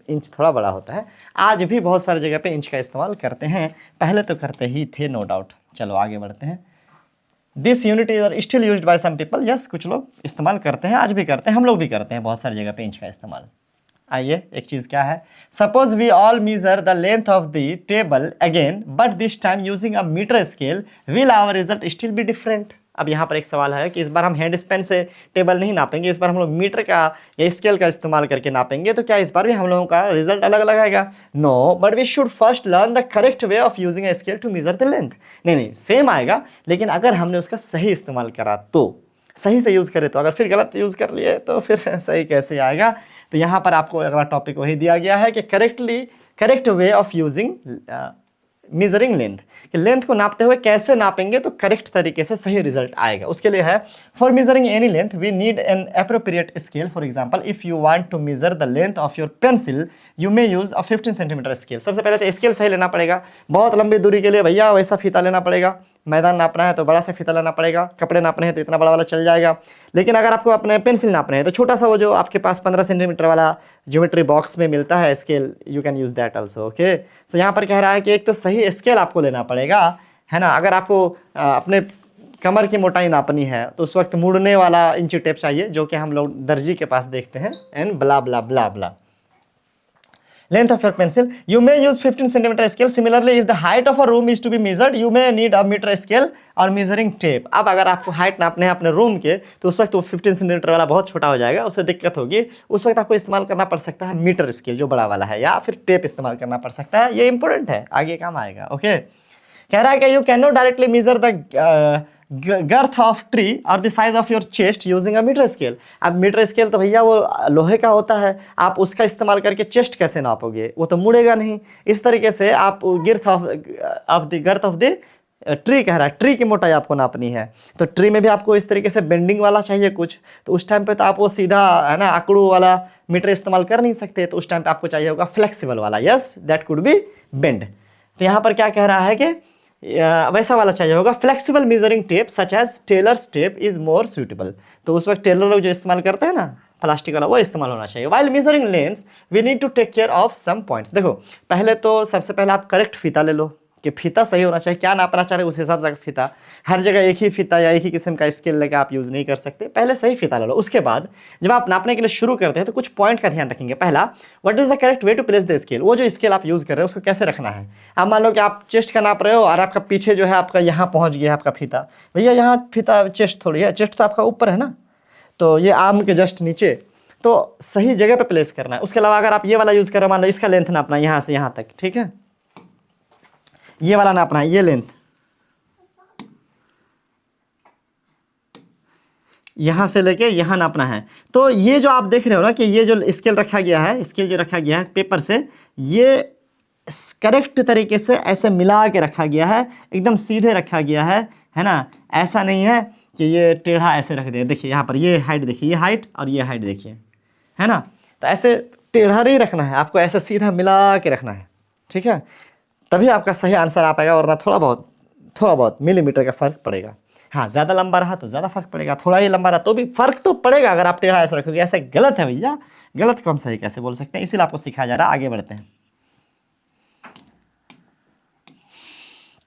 इंच थोड़ा बड़ा होता है। आज भी बहुत सारी जगह पे इंच का इस्तेमाल करते हैं, पहले तो करते ही थे, नो डाउट। चलो आगे बढ़ते हैं। This unit is still used by some people. Yes, कुछ लोग इस्तेमाल करते हैं, आज भी करते हैं, हम लोग भी करते हैं बहुत सारी जगह पे इंच का इस्तेमाल। आइए, एक चीज़ क्या है? Suppose we all measure the length of the table again, but this time using a metre scale, will our result still be different? अब यहाँ पर एक सवाल है कि इस बार हम हैंड स्पेन से टेबल नहीं नापेंगे, इस बार हम लोग मीटर का या स्केल का इस्तेमाल करके नापेंगे, तो क्या इस बार भी हम लोगों का रिजल्ट अलग अलग आएगा? No, but we should first learn the correct way of using a scale to measure the length. नहीं, सेम आएगा, लेकिन अगर हमने उसका सही इस्तेमाल करा तो, सही से यूज़ करें तो, अगर फिर गलत यूज़ कर लिए तो फिर सही कैसे आएगा? तो यहाँ पर आपको अगला टॉपिक वही दिया गया है कि correct way of using measuring length, कि लेंथ को नापते हुए कैसे नापेंगे तो करेक्ट तरीके से सही रिजल्ट आएगा। उसके लिए है, for measuring any length we need an appropriate scale. For example, if you want to measure the length of your pencil you may use a 15 centimetre scale. सबसे पहले तो स्केल सही लेना पड़ेगा। बहुत लंबी दूरी के लिए भैया वैसा फीता लेना पड़ेगा, मैदान नापना है तो बड़ा सा फीता लेना पड़ेगा, कपड़े नापने हैं तो इतना बड़ा वाला चल जाएगा। लेकिन अगर आपको अपने पेंसिल नापने हैं तो छोटा सा वो जो आपके पास 15 सेंटीमीटर वाला ज्योमेट्री बॉक्स में मिलता है scale, you can use that also. Okay, so यहाँ पर कह रहा है कि एक तो सही स्केल आपको लेना पड़ेगा, है ना। अगर आपको अपने कमर की मोटाई नापनी है तो उस वक्त मुड़ने वाला इंची टेप चाहिए, जो कि हम लोग दर्जी के पास देखते हैं, and blah blah blah blah. Length of your pencil, you may use 15 centimeter scale. Similarly, if the height of a room is to be measured, you may need a meter scale or measuring tape. अब अगर आपको height नापने हैं अपने room के तो उस वक्त वो 15 सेंटीमीटर वाला बहुत छोटा हो जाएगा, उससे दिक्कत होगी। उस वक्त आपको इस्तेमाल करना पड़ सकता है मीटर स्केल जो बड़ा वाला है, या फिर टेप इस्तेमाल करना पड़ सकता है। ये इंपॉर्टेंट है, आगे काम आएगा। ओके, कह रहा है कि you can not directly measure the girth of tree और the size of your chest using a metre scale. अब मीटर स्केल तो भैया वो लोहे का होता है, आप उसका इस्तेमाल करके चेस्ट कैसे नापोगे? वो तो मुड़ेगा नहीं। इस तरीके से आप गर्थ ऑफ द ट्री कह रहा है, ट्री की मोटाई आपको नापनी है, तो ट्री में भी आपको इस तरीके से बेंडिंग वाला चाहिए कुछ, तो उस टाइम पे तो आप वो सीधा, है ना, आकड़ू वाला मीटर इस्तेमाल कर नहीं सकते, तो उस टाइम पे आपको चाहिए होगा फ्लेक्सिबल वाला, yes that could be bend. तो यहाँ पर क्या कह रहा है कि वैसा वाला चाहिए होगा, flexible measuring tape such as tailor's tape is more suitable. तो उस वक्त टेलर लोग जो इस्तेमाल करते हैं ना प्लास्टिक वाला, वो इस्तेमाल होना चाहिए। While measuring lengths we need to take care of some points. देखो, पहले तो सबसे पहले आप करेक्ट फीता ले लो, कि फीता सही होना चाहिए, क्या नापना चाह रहे उस हिसाब से फीता। हर जगह एक ही फीता या एक ही किस्म का स्केल लेकर आप यूज़ नहीं कर सकते, पहले सही फीता ले लो। उसके बाद जब आप नापने के लिए शुरू करते हैं तो कुछ पॉइंट का ध्यान रखेंगे। पहला, what is the correct way to place the scale. वो जो स्केल आप यूज़ कर रहे हो उसको कैसे रखना है। अब मान लो कि आप चेस्ट का नाप रहे हो और आपका पीछे जो है आपका यहाँ पहुँच गया आपका फीता, भैया यहाँ फीता चेस्ट थोड़ी है, चेस्ट तो आपका ऊपर है ना, तो ये आर्म के जस्ट नीचे, तो सही जगह पे प्लेस करना है। उसके अलावा अगर आप ये वाला यूज़ कर रहे हो, मान लो इसका लेंथ नापना है यहाँ से यहाँ तक, ठीक है, ये वाला नापना है, ये लेंथ यहाँ से लेके यहाँ नापना है। तो ये जो आप देख रहे हो ना कि ये जो स्केल रखा गया है, स्केल जो रखा गया है पेपर से, ये करेक्ट तरीके से ऐसे मिला के रखा गया है, एकदम सीधे रखा गया है ना। ऐसा नहीं है कि ये टेढ़ा ऐसे रख दे। देखिए यहाँ पर ये हाइट देखिए, ये हाइट और ये हाइट देखिए, है ना। तो ऐसे टेढ़ा नहीं रखना है, आपको ऐसे सीधा मिला के रखना है, ठीक है, तभी आपका सही आंसर आ पाएगा, वरना थोड़ा बहुत मिलीमीटर का फर्क पड़ेगा। हाँ, ज़्यादा लंबा रहा तो ज़्यादा फर्क पड़ेगा, थोड़ा ही लंबा रहा तो भी फर्क तो पड़ेगा अगर आप टेढ़ा ऐसे रखोगे। ऐसे गलत है भैया, गलत को हम सही कैसे बोल सकते हैं, इसीलिए आपको सिखाया जा रहा है। आगे बढ़ते हैं।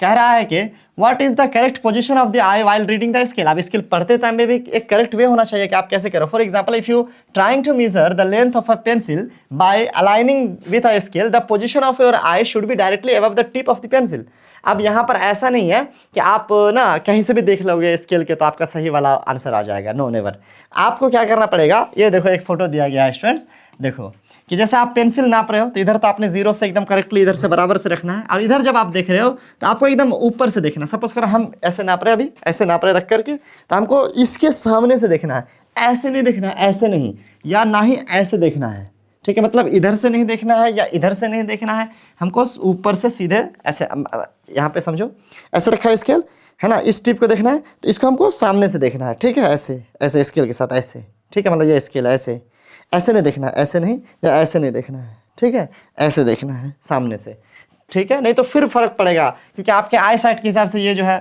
कह रहा है कि what is the correct position of the I while reading the scale. आप स्केल पढ़ते टाइम में भी एक करेक्ट वे होना चाहिए कि आप कैसे करो। For example, if you trying to measure the length of a pencil by aligning with a scale, the position of your eye should be directly above the tip of the pencil. अब यहाँ पर ऐसा नहीं है कि आप ना कहीं से भी देख लोगे स्केल के तो आपका सही वाला आंसर आ जाएगा, नो नेवर। आपको क्या करना पड़ेगा, ये देखो एक फोटो दिया गया है स्टूडेंट्स, देखो कि जैसे आप पेंसिल नाप रहे हो तो इधर तो आपने जीरो से एकदम करेक्टली इधर से बराबर से रखना है, और इधर जब आप देख रहे हो तो आपको एकदम ऊपर से देखना है। सपोज करो हम ऐसे नाप रहे हैं, अभी ऐसे नाप रहे रख करके, तो हमको इसके सामने से देखना है, ऐसे नहीं देखना है, ऐसे नहीं, या ना ही ऐसे देखना है, ठीक है। मतलब इधर से नहीं देखना है या इधर से नहीं देखना है, हमको ऊपर से सीधे ऐसे, यहाँ पे समझो ऐसे रखा है स्केल, है ना, इस टिप को देखना है तो इसको हमको सामने से देखना है, ठीक है, ऐसे ऐसे स्केल के साथ ऐसे, ठीक है। मतलब ये स्केल ऐसे, ऐसे नहीं देखना है, ऐसे नहीं, या ऐसे नहीं देखना है, ठीक है, ऐसे देखना है सामने से, ठीक है। नहीं तो फिर फर्क पड़ेगा, क्योंकि आपके आई साइट के हिसाब से ये जो है,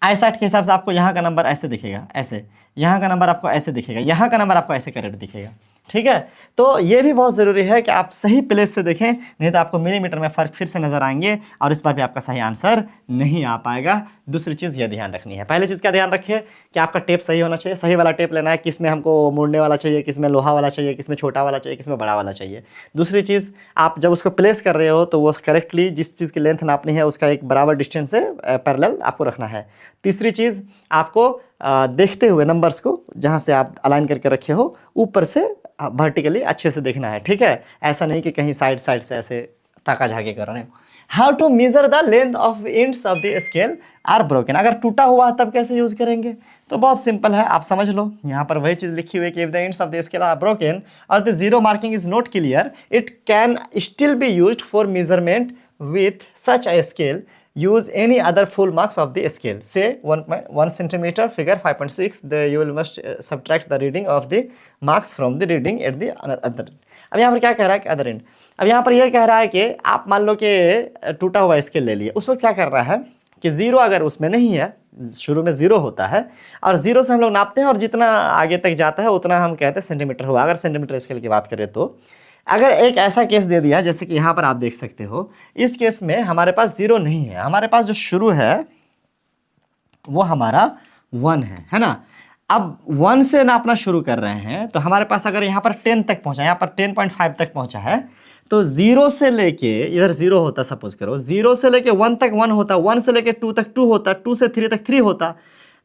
आई साइट के हिसाब से आपको यहाँ का नंबर ऐसे दिखेगा, ऐसे, यहाँ का नंबर आपको ऐसे दिखेगा, यहाँ का नंबर आपको ऐसे करेक्ट दिखेगा, ठीक है। तो ये भी बहुत ज़रूरी है कि आप सही प्लेस से देखें, नहीं तो आपको मिलीमीटर में फ़र्क फिर से नज़र आएंगे और इस बार भी आपका सही आंसर नहीं आ पाएगा। दूसरी चीज़ ये ध्यान रखनी है, पहली चीज़ क्या ध्यान रखिए कि आपका टेप सही होना चाहिए, सही वाला टेप लेना है, किस में हमको मुड़ने वाला चाहिए, किस में लोहा वाला चाहिए, किस में छोटा वाला चाहिए, किस में बड़ा वाला चाहिए। दूसरी चीज़, आप जब उसको प्लेस कर रहे हो तो वो करेक्टली जिस चीज़ की लेंथ नापनी है उसका एक बराबर डिस्टेंस से पैरेलल आपको रखना है। तीसरी चीज़, आपको देखते हुए नंबर्स को जहाँ से आप अलाइन करके रखे हो ऊपर से वर्टिकली अच्छे से देखना है, ठीक है। ऐसा नहीं कि कहीं साइड से ऐसे ताका झाके कर रहे हो। How to measure the length of ends of the scale are broken, अगर टूटा हुआ है तब कैसे यूज करेंगे, तो बहुत सिंपल है, आप समझ लो। यहाँ पर वही चीज़ लिखी हुई है कि if the ends of the scale are broken और the zero marking is not clear, it can still be used for measurement with such a scale, use any other full marks of the scale, say 1 centimeter, figure 5.6, you will must subtract the reading of the marks from the reading at the other end। अब यहाँ पर क्या कह रहा है कि other and, अब यहाँ पर यह कह रहा है कि आप मान लो कि टूटा हुआ स्केल ले लिए, उस वक्त क्या कर रहा है कि जीरो अगर उसमें नहीं है, शुरू में जीरो होता है और जीरो से हम लोग नापते हैं और जितना आगे तक जाता है उतना हम कहते हैं सेंटीमीटर हुआ। अगर सेंटीमीटर स्केल की बात करें तो अगर एक ऐसा केस दे दिया जैसे कि यहाँ पर आप देख सकते हो, इस केस में हमारे पास जीरो नहीं है, हमारे पास जो शुरू है वो हमारा 1 है ना। अब 1 से नापना शुरू कर रहे हैं तो हमारे पास अगर यहाँ पर 10 तक पहुँचा, यहाँ पर 10.5 तक पहुँचा है, तो 0 से लेके इधर 0 होता, सपोज करो 0 से लेके 1 तक 1 होता, 1 से लेके 2 तक 2 होता, 2 से 3 तक 3 होता।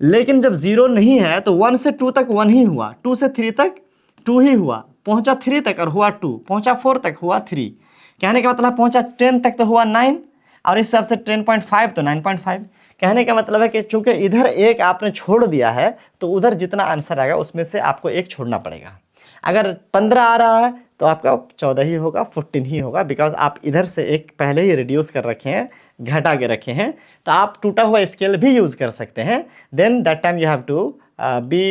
लेकिन जब 0 नहीं है तो 1 से 2 तक 1 ही हुआ, 2 से 3 तक 2 ही हुआ, पहुंचा 3 तक और हुआ 2, पहुंचा 4 तक हुआ 3। कहने का मतलब पहुंचा 10 तक तो हुआ 9 और इस हिसाब से 10.5 तो 9.5। कहने का मतलब है कि चूंकि इधर एक आपने छोड़ दिया है तो उधर जितना आंसर आएगा उसमें से आपको एक छोड़ना पड़ेगा। अगर 15 आ रहा है तो आपका 14 ही होगा, 14 ही होगा, बिकॉज आप इधर से एक पहले ही रिड्यूस कर रखे हैं, घटा के रखे हैं। तो आप टूटा हुआ स्केल भी यूज़ कर सकते हैं। Then that time you have to be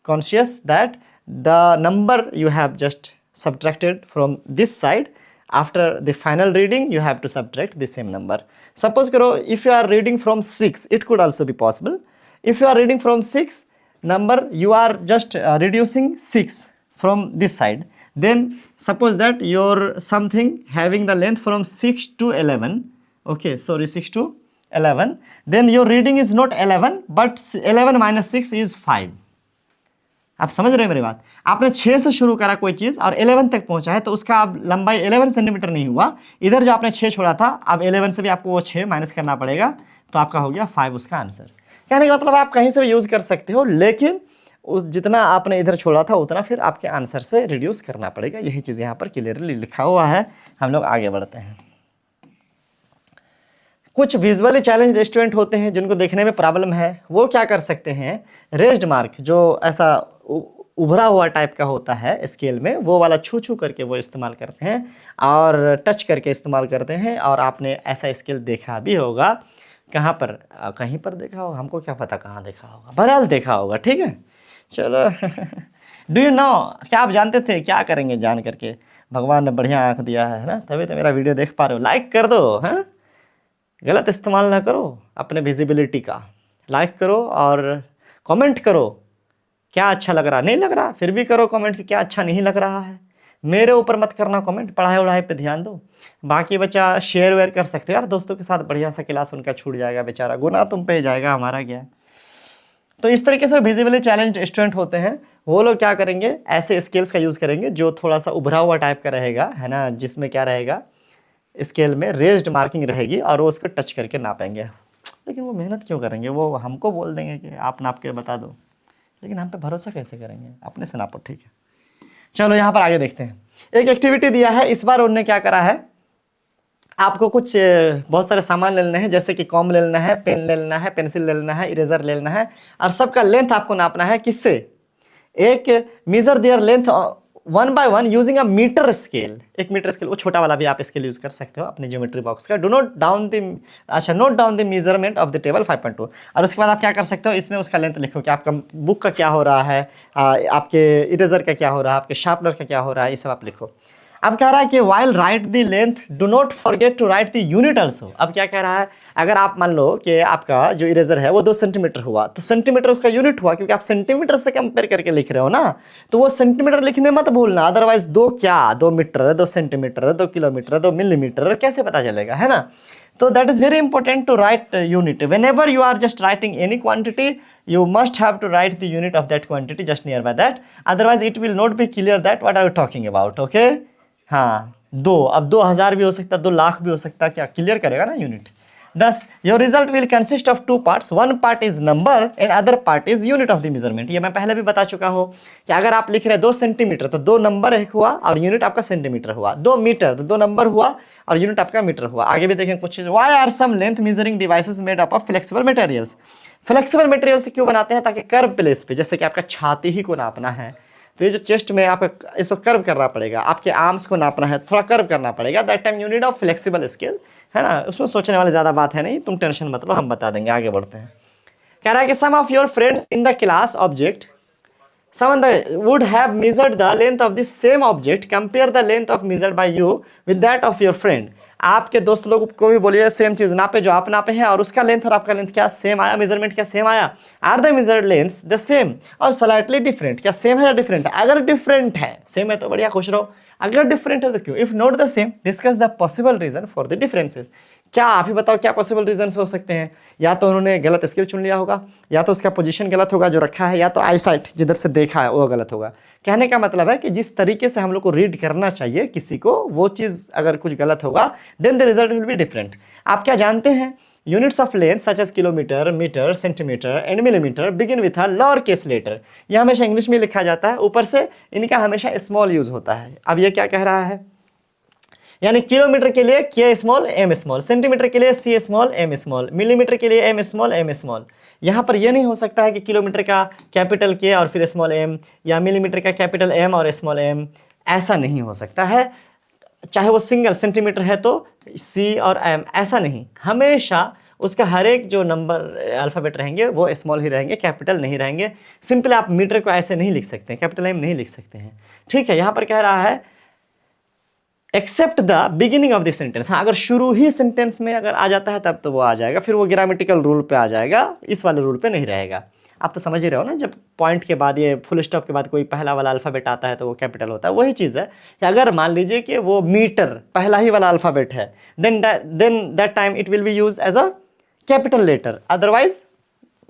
conscious that the number you have just subtracted from this side, after the final reading you have to subtract the same number. Suppose karo if you are reading from 6, it could also be possible. If you are reading from 6 number, you are just reducing 6 from this side. Then suppose that your something having the length from 6 to 11, okay, sorry 6 to 11, then your reading is not 11 but 11 minus 6 is 5। आप समझ रहे हैं मेरी बात। आपने 6 से शुरू करा कोई चीज़ और 11 तक पहुंचा है तो उसका अब लंबाई 11 सेंटीमीटर नहीं हुआ, इधर जो आपने 6 छोड़ा था अब 11 से भी आपको वो 6 माइनस करना पड़ेगा, तो आपका हो गया 5 उसका आंसर। कहने का मतलब आप कहीं से भी यूज़ कर सकते हो, लेकिन जितना आपने इधर छोड़ा था उतना फिर आपके आंसर से रिड्यूस करना पड़ेगा। यही चीज़ यहाँ पर क्लियरली लिखा हुआ है। हम लोग आगे बढ़ते हैं। कुछ विजुअली चैलेंज्ड स्टूडेंट होते हैं जिनको देखने में प्रॉब्लम है, वो क्या कर सकते हैं, रेज्ड मार्क जो ऐसा उभरा हुआ टाइप का होता है स्केल में, वो वाला छू छू करके वो इस्तेमाल करते हैं और टच करके इस्तेमाल करते हैं। और आपने ऐसा स्केल देखा भी होगा, कहाँ पर, कहीं पर देखा होगा, हमको क्या पता कहाँ देखा होगा, बहरहाल देखा होगा, ठीक है। चलो डू यू नो, क्या आप जानते थे, क्या करेंगे जान करके, भगवान ने बढ़िया आँख दिया है ना, तभी तो मेरा वीडियो देख पा रहे हो। लाइक कर दो, हाँ, गलत इस्तेमाल ना करो अपने विजिबिलिटी का। लाइक करो और कमेंट करो क्या अच्छा लग रहा, नहीं लग रहा फिर भी करो कमेंट कि क्या अच्छा नहीं लग रहा है। मेरे ऊपर मत करना कमेंट, पढ़ाई वढ़ाई पे ध्यान दो। बाकी बच्चा शेयर वेयर कर सकते हो यार दोस्तों के साथ, बढ़िया सा क्लास उनका छूट जाएगा, बेचारा गुना तुम पे जाएगा, हमारा क्या। तो इस तरीके से विजिबली चैलेंज्ड स्टूडेंट होते हैं, वो लोग क्या करेंगे, ऐसे स्केल्स का यूज़ करेंगे जो थोड़ा सा उभरा हुआ टाइप का रहेगा, है ना, जिसमें क्या रहेगा, स्केल में रेज्ड मार्किंग रहेगी और वो उसको टच करके नापेंगे। लेकिन वो मेहनत क्यों करेंगे, वो हमको बोल देंगे कि आप नाप के बता दो, लेकिन हम पे भरोसा कैसे करेंगे, अपने से नापो, ठीक है। चलो यहाँ पर आगे देखते हैं। एक एक्टिविटी दिया है, इस बार उन्होंने क्या करा है, आपको कुछ बहुत सारे सामान ले लेने हैं, जैसे कि कॉम ले लेना है, पेन ले लेना है, पेंसिल ले लेना है, इरेजर ले लेना है, और सबका लेंथ आपको नापना है। किससे, एक measure their length 1 by 1 using a metre scale. एक मीटर स्केल, वो छोटा वाला भी आप स्केल यूज कर सकते हो अपने ज्योमेट्री बॉक्स का। डू नोट डाउन द, अच्छा, note down the measurement of the table 5.2। और उसके बाद आप क्या कर सकते हो, इसमें उसका लेंथ लिखो कि आपका बुक का क्या हो रहा है, आपके इरेजर का क्या हो रहा है, आपके शार्पनर का क्या हो रहा है, ये सब आप लिखो। अब कह रहा है कि while write the length do not forget to write the unit also। अब क्या कह रहा है, अगर आप मान लो कि आपका जो इरेजर है वो 2 सेंटीमीटर हुआ तो सेंटीमीटर उसका यूनिट हुआ, क्योंकि आप सेंटीमीटर से कंपेयर करके लिख रहे हो ना, तो वो सेंटीमीटर लिखने मत भूलना, अदरवाइज 2 क्या 2 मीटर 2 सेंटीमीटर 2 किलोमीटर 2 मिलीमीटर कैसे पता चलेगा, है ना। तो that is very important to write unit whenever you are just writing any quantity, you must have to write the unit of that quantity just nearby that, otherwise it will not be clear that what are you talking about, okay। हाँ, 2, अब 2000 भी हो सकता है, 2 लाख भी हो सकता है, क्या क्लियर करेगा ना unit. Thus your result will consist of 2 parts, one part is number and other part is unit of the measurement। ये मैं पहले भी बता चुका हूँ कि अगर आप लिख रहे हैं 2 सेंटीमीटर तो 2 नंबर एक हुआ और यूनिट आपका सेंटीमीटर हुआ, 2 मीटर तो 2 नंबर हुआ और यूनिट आपका मीटर हुआ। आगे भी देखें कुछ, why are some length measuring devices made up of flexible materials। Flexible material से क्यों बनाते हैं, ताकि कर्व प्लेस पे, जैसे कि आपका छाती ही को नापना है तो ये जो चेस्ट में आप इसको कर्व करना पड़ेगा, आपके आर्म्स को नापना है, थोड़ा कर्व करना पड़ेगा, that time you need of flexible scale, है ना। उसमें सोचने वाली ज़्यादा बात है नहीं, तुम टेंशन मत लो, हम बता देंगे। आगे बढ़ते हैं। कह रहा है कि some of your friends in the class object someone would have measured the length of the same object, compare the length of measured by you with that of your friend। आपके दोस्त लोग को भी बोलिए सेम चीज नापे जो आप नापे हैं, और उसका लेंथ और आपका लेंथ क्या सेम आया, मेजरमेंट क्या सेम आया। Are the measured lengths the same or slightly different, क्या सेम है या डिफरेंट है। अगर डिफरेंट है, सेम है तो बढ़िया खुश रहो, अगर डिफरेंट है तो क्यों। If not the same discuss the possible reason for the differences. क्या आप ही बताओ क्या पॉसिबल रीजन हो सकते हैं। या तो उन्होंने गलत स्किल चुन लिया होगा, या तो उसका पोजीशन गलत होगा जो रखा है, या तो आईसाइट जिधर से देखा है वो गलत होगा। कहने का मतलब है कि जिस तरीके से हम लोग को रीड करना चाहिए किसी को, वो चीज़ अगर कुछ गलत होगा then the result will be different. आप क्या जानते हैं, units of length such as kilometre, metre, centimetre and millimetre begin with a lower case letter. यह हमेशा इंग्लिश में लिखा जाता है, ऊपर से इनका हमेशा स्मॉल यूज होता है। अब ये क्या कह रहा है, यानी किलोमीटर के लिए के स्मॉल एम स्मॉल, सेंटीमीटर के लिए C small M small, millimetre के लिए एम स्मॉल एम स्मॉल। यहाँ पर यह नहीं हो सकता है कि किलोमीटर का कैपिटल के और फिर स्मॉल एम, या मिलीमीटर का कैपिटल एम और स्मॉल एम, ऐसा नहीं हो सकता है। चाहे वो सिंगल सेंटीमीटर है तो सी और एम, ऐसा नहीं, हमेशा उसका हर एक जो नंबर अल्फ़ाबेट रहेंगे वो स्मॉल ही रहेंगे, कैपिटल नहीं रहेंगे। सिंपल आप मीटर को ऐसे नहीं लिख सकते, कैपिटल एम नहीं लिख सकते हैं, ठीक है। यहाँ पर कह रहा है except the beginning of the sentence. हाँ, अगर शुरू ही सेंटेंस में अगर आ जाता है तब तो वो आ जाएगा, फिर वो ग्रामेटिकल रूल पे आ जाएगा, इस वाले रूल पे नहीं रहेगा। आप तो समझ ही रहे हो ना, जब पॉइंट के बाद ये फुल स्टॉप के बाद कोई पहला वाला अल्फ़ाबेट आता है तो वो कैपिटल होता है, वही चीज़ है कि अगर मान लीजिए कि वो मीटर पहला ही वाला अल्फ़ाबेट है, then that time it will be use as a capital letter. Otherwise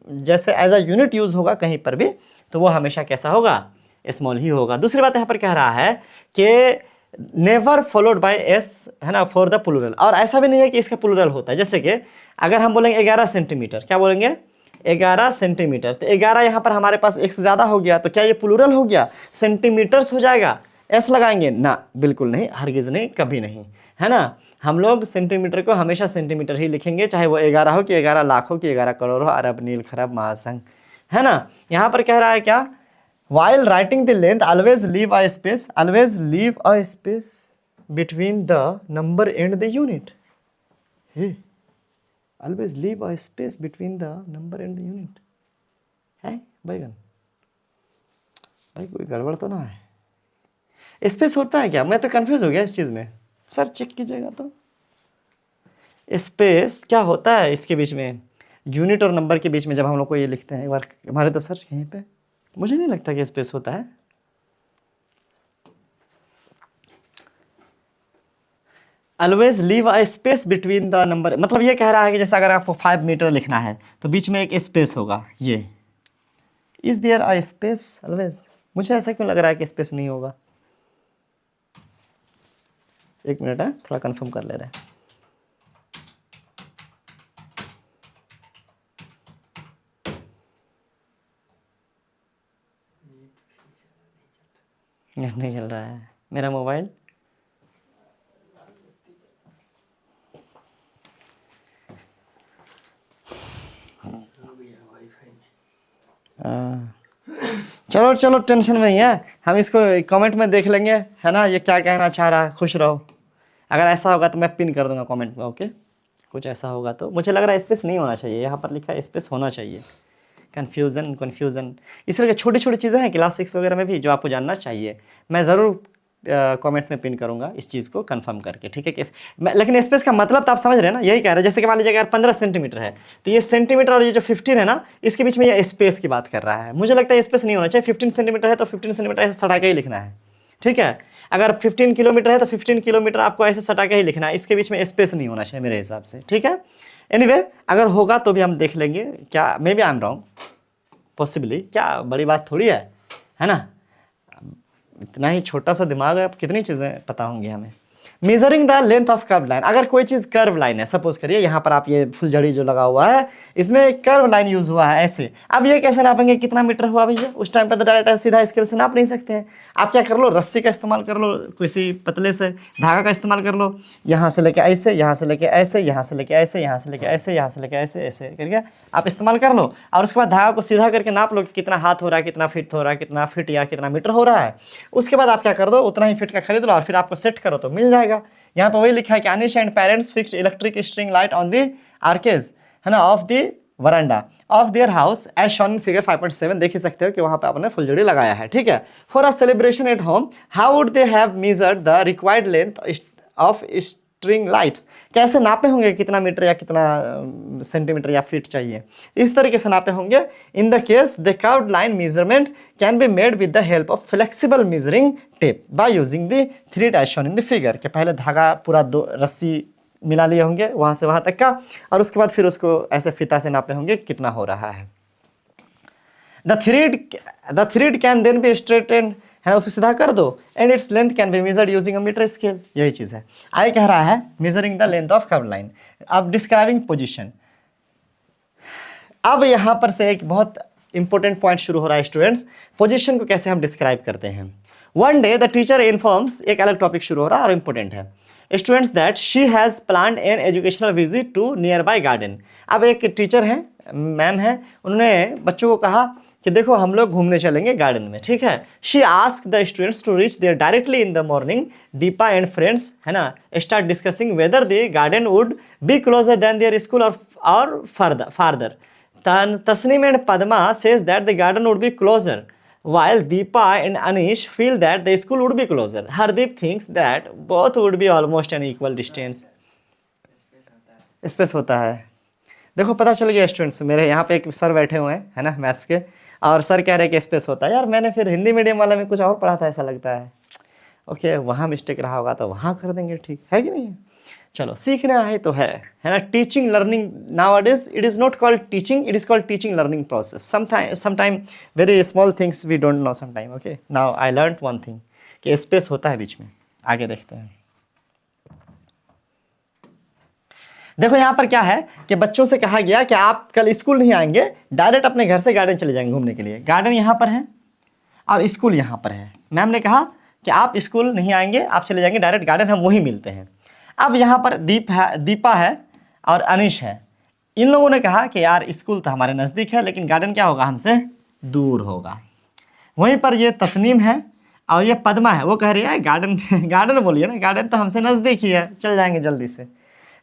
जैसे एज अ यूनिट यूज होगा कहीं पर भी तो वो हमेशा कैसा होगा, स्मॉल ही होगा। दूसरी बात यहाँ पर कह रहा है कि नेवर फॉलोड बाय एस, है ना, फॉर द प्लूरल। और ऐसा भी नहीं है कि इसका प्लूरल होता है, जैसे कि अगर हम बोलेंगे 11 सेंटीमीटर, क्या बोलेंगे 11 सेंटीमीटर, तो 11 यहाँ पर हमारे पास एक से ज़्यादा हो गया तो क्या ये प्लूरल हो गया, सेंटीमीटर्स हो जाएगा, एस लगाएंगे ना, बिल्कुल नहीं, हरगिज़ नहीं, कभी नहीं, है ना। हम लोग सेंटीमीटर को हमेशा सेंटीमीटर ही लिखेंगे, चाहे वो 11 हो कि 11 लाख हो कि 11 करोड़ हो, अरब नील खरब महासंघ, है ना। यहाँ पर कह रहा है क्या, while writing the length always leave a space between the number and the unit। hey, always leave a space between the number and the unit। है बैगन भाई, कोई गड़बड़ तो ना है। स्पेस होता है क्या, मैं तो कंफ्यूज हो गया इस चीज़ में, सर चेक कीजिएगा तो। स्पेस क्या होता है इसके बीच में, यूनिट और नंबर के बीच में जब हम लोग को ये लिखते हैं, एक बार हमारे तो सर्च कहीं पे, मुझे नहीं लगता कि स्पेस होता है। Always leave a space between the number, मतलब ये कह रहा है कि जैसे अगर आपको 5 मीटर लिखना है तो बीच में एक स्पेस होगा, ये is there a space always. मुझे ऐसा क्यों लग रहा है कि स्पेस नहीं होगा, एक मिनट है, थोड़ा कंफर्म कर ले रहे हैं। नहीं चल रहा है मेरा मोबाइल, चलो चलो टेंशन में नहीं है, हम इसको कमेंट में देख लेंगे, है ना, ये क्या कहना चाह रहा है, खुश रहो। अगर ऐसा होगा तो मैं पिन कर दूंगा कमेंट में, ओके। कुछ ऐसा होगा तो मुझे लग रहा है स्पेस नहीं होना चाहिए, यहाँ पर लिखा है स्पेस होना चाहिए। कन्फ्यूज़न इस तरह की छोटी छोटी चीज़ें हैं क्लास 6 वगैरह में भी जो आपको जानना चाहिए। मैं ज़रूर कमेंट में पिन करूंगा इस चीज़ को कंफर्म करके, ठीक है। लेकिन स्पेस का मतलब तो आप समझ रहे हैं ना, यही कह रहे हैं। जैसे कि मान लीजिए अगर 15 सेंटीमीटर है तो ये सेंटीमीटर और ये जो 15 है ना, इसके बीच में ये स्पेस की बात कर रहा है। मुझे लगता है स्पेस नहीं होना चाहिए। 15 सेंटीमीटर है तो 15 सेंटीमीटर ऐसे सटा के ही लिखना है, ठीक है। अगर 15 किलोमीटर है तो 15 किलोमीटर आपको ऐसे सटा के ही लिखना है, इसके बीच में स्पेस नहीं होना चाहिए मेरे हिसाब से, ठीक है। एनीवे अगर होगा तो भी हम देख लेंगे, क्या maybe I am wrong, possibly, क्या बड़ी बात थोड़ी है ना। इतना ही छोटा सा दिमाग है, अब कितनी चीज़ें पता होंगी हमें। Measuring the length of curve line, अगर कोई चीज़ कर्व लाइन है, सपोज करिए यहाँ पर आप ये फुलझड़ी जो लगा हुआ है इसमें कर्व लाइन यूज हुआ है ऐसे, अब ये कैसे नापेंगे कितना मीटर हुआ भैया। उस टाइम पे तो डायरेक्ट सीधा स्केल से नाप नहीं सकते हैं। आप क्या कर लो, रस्सी का इस्तेमाल कर लो, किसी पतले से धागा का इस्तेमाल कर लो, यहाँ से लेके ऐसे, यहाँ से लेके ऐसे, यहाँ से लेके ऐसे, यहाँ से लेके ऐसे, यहाँ से लेके ऐसे, ऐसे करके आप इस्तेमाल कर लो। और उसके बाद धागा को सीधा करके नाप लो कि कितना हाथ हो रहा है, कितना फीट हो रहा है, कितना फीट या कितना मीटर हो रहा है। उसके बाद आप क्या कर दो, उतना ही फीट का खरीद लो और फिर आपको सेट करो तो मिल जाएगा। यहाँ पर वही लिखा है कि Anish and parents fixed electric string light on the arches, है ना, of the verandah of their house as shown in figure 5.7। देख ही सकते हो कि वहां पे आपने फुलझड़ी लगाया है, ठीक है। For a celebration at home how would they have measured the required length of string lights, कैसे नापे होंगे, कितना मीटर या कितना सेंटीमीटर या फीट चाहिए, इस तरीके से नापे होंगे। In the case the curved line measurement can be made with the help of flexible measuring tape by using the thread as shown in the figure, के पहले धागा पूरा दो रस्सी मिला लिए होंगे वहां से वहां तक का, और उसके बाद फिर उसको ऐसे फीता से नापे होंगे कितना हो रहा है। The thread can then be straightened, है ना, उसे सीधा कर दो, and its length can be measured using a metre scale. यही चीज है, आगे कह रहा है measuring the length of curve line. अब डिस्क्राइबिंग पोजीशन, अब यहां पर से एक बहुत इंपॉर्टेंट पॉइंट शुरू हो रहा है स्टूडेंट्स, पोजीशन को कैसे हम डिस्क्राइब करते हैं। One day the teacher informs, एक अलग टॉपिक शुरू हो रहा है और इंपॉर्टेंट है, students that she has planned an educational visit to nearby garden. अब एक टीचर है, मैम है, उन्होंने बच्चों को कहा कि देखो हम लोग घूमने चलेंगे गार्डन में, ठीक है। She ask the students to reach there directly in the morning. Deepa and friends, है ना, start discussing whether the garden would be closer than their school or farther. Tasneem and Padma says that the garden would be closer, while Deepa and Anish feel that the school would be closer. Hardeep thinks that both would be almost an equal distance. Space होता है, देखो पता चल गया students. मेरे यहाँ पे एक सर बैठे हुए हैं, है ना, मैथ्स के, और सर कह रहे हैं कि स्पेस होता है। यार मैंने फिर हिंदी मीडियम वाला में कुछ और पढ़ा था ऐसा लगता है। ओके, वहाँ मिस्टेक रहा होगा तो वहाँ कर देंगे, ठीक है कि नहीं। चलो सीखना है तो है ना। Teaching learning nowadays it is not called teaching, it is called teaching learning process. Sometime very small things we don't know sometime. Okay, now I learn one thing कि स्पेस होता है बीच में। आगे देखते हैं, देखो यहाँ पर क्या है कि बच्चों से कहा गया कि आप कल स्कूल नहीं आएंगे, डायरेक्ट अपने घर से गार्डन चले जाएंगे घूमने के लिए। गार्डन यहाँ पर है और स्कूल यहाँ पर है। मैम ने कहा कि आप स्कूल नहीं आएंगे, आप चले जाएंगे डायरेक्ट गार्डन, हम वहीं मिलते हैं। अब यहाँ पर दीपा है और अनिश है। इन लोगों ने कहा कि यार स्कूल तो हमारे नज़दीक है लेकिन गार्डन क्या होगा, हमसे दूर होगा। वहीं पर ये तस्नीम है और ये पद्मा है, वो कह रही है गार्डन बोलिए ना, गार्डन तो हमसे नज़दीक ही है, चल जाएंगे जल्दी से।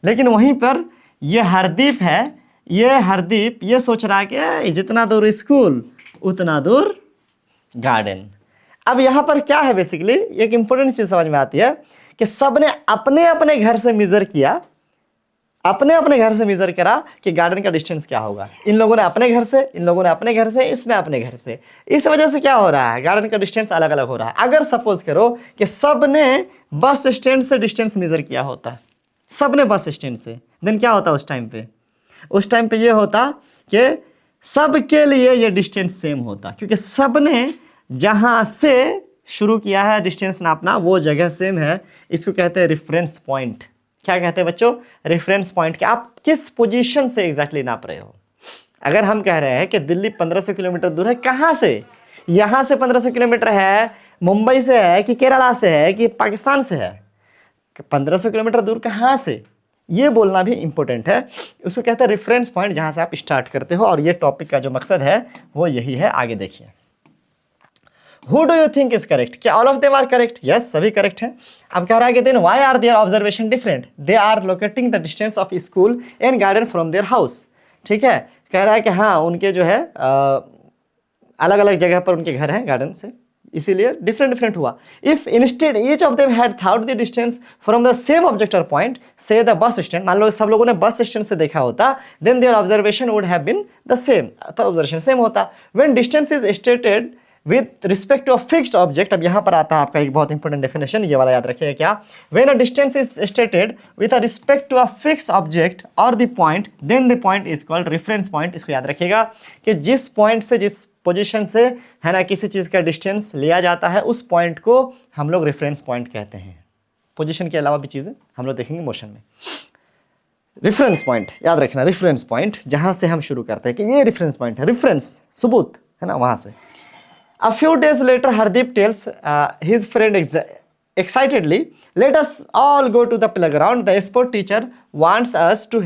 लेकिन वहीं पर ये हरदीप है, ये सोच रहा है कि जितना दूर स्कूल उतना दूर गार्डन। अब यहाँ पर क्या है, बेसिकली एक इंपॉर्टेंट चीज़ समझ में आती है कि सब ने अपने अपने घर से मेजर किया, अपने अपने घर से मेजर करा कि गार्डन का डिस्टेंस क्या होगा। इन लोगों ने अपने घर से, इन लोगों ने अपने घर से, इसने अपने घर से। इस वजह से क्या हो रहा है, गार्डन का डिस्टेंस अलग अलग हो रहा है। अगर सपोज करो कि सब ने बस स्टैंड से डिस्टेंस मेजर किया होता, सब ने बस स्टैंड से, देन क्या होता उस टाइम पे, उस टाइम पे ये होता कि सबके लिए ये डिस्टेंस सेम होता, क्योंकि सब ने जहाँ से शुरू किया है डिस्टेंस नापना वो जगह सेम है। इसको कहते हैं रेफरेंस पॉइंट। क्या कहते हैं बच्चों, रेफरेंस पॉइंट। कि आप किस पोजीशन से एग्जैक्टली नाप रहे हो। अगर हम कह रहे हैं कि दिल्ली 1500 किलोमीटर दूर है, कहाँ से, यहाँ से 1500 किलोमीटर है, मुंबई से है कि केरला से है कि पाकिस्तान से है, 1500 किलोमीटर दूर कहाँ से, ये बोलना भी इंपॉर्टेंट है। उसको कहते हैं रेफरेंस पॉइंट, जहाँ से आप स्टार्ट करते हो। और ये टॉपिक का जो मकसद है वो यही है। आगे देखिए, Who do you think is correct? क्या all of them are correct? Yes, सभी करेक्ट हैं। अब कह रहा है कि then why are their observation different? They are locating the distance of school and garden from their house. ठीक है, कह रहा है कि हाँ उनके जो है अलग अलग जगह पर उनके घर हैं गार्डन से, इसीलिए डिफरेंट डिफरेंट हुआ। If instead each of them had thought the distance from the same object और पॉइंट से द बस स्टैंड, मान लो सब लोगों ने बस स्टैंड से देखा होता, then their observation would have been the same, तो ऑब्जर्वेशन सेम होता। When distance is stated with respect to a fixed object, अब यहाँ पर आता है आपका एक बहुत इंपॉर्टेंट डेफिनेशन, ये वाला याद रखिएगा क्या, when a distance is stated with a respect to a fixed object और the point, then the point is called reference point. इसको याद रखिएगा कि जिस पॉइंट से, जिस पोजीशन से है ना किसी चीज़ का डिस्टेंस लिया जाता है, उस पॉइंट को हम लोग रेफरेंस पॉइंट कहते हैं। पोजीशन के अलावा भी चीज़ें हम लोग देखेंगे मोशन में। रेफरेंस पॉइंट याद रखना, रेफरेंस पॉइंट जहाँ से हम शुरू करते हैं कि ये रेफरेंस पॉइंट है, रेफरेंस सबूत है ना, वहाँ से। A few days later, Hardeep tells his friend excitedly, "Let us all go to the playground. The sport teacher wants us to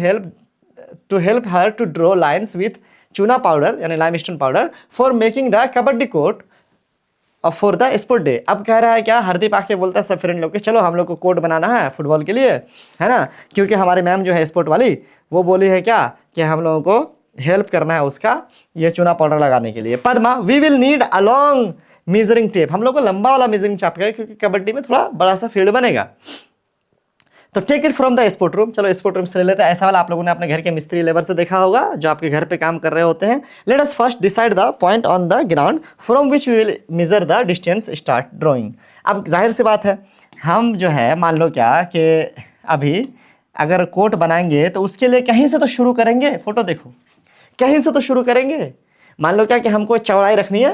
help her to draw lines with chuna powder, यानी limestone powder, for making the kabaddi court for the sport day." अब कह रहा है क्या, हरदीप आके बोलता है सब फ्रेंड लोग के, चलो हम लोग को कोर्ट बनाना है फुटबॉल के लिए, है ना, क्योंकि हमारी मैम जो है स्पोर्ट वाली वो बोली है क्या कि हम लोगों को हेल्प करना है उसका ये चूना पाउडर लगाने के लिए। Padma, we will need a long measuring tape, हम लोग को लंबा वाला मेजरिंग चाप का, क्योंकि कबड्डी में थोड़ा बड़ा सा फील्ड बनेगा। तो take it from the sport room, चलो स्पोर्ट रूम से ले लेते हैं। ऐसा वाला आप लोगों ने अपने घर के मिस्त्री लेबर से देखा होगा जो आपके घर पे काम कर रहे होते हैं। Let us first decide the point on the ground from which we will measure the distance, start drawing. अब जाहिर सी बात है, हम जो है मान लो क्या कि अभी अगर कोर्ट बनाएंगे तो उसके लिए कहीं से तो शुरू करेंगे, फोटो देखो, कहीं से तो शुरू करेंगे। मान लो क्या कि हमको चौड़ाई रखनी है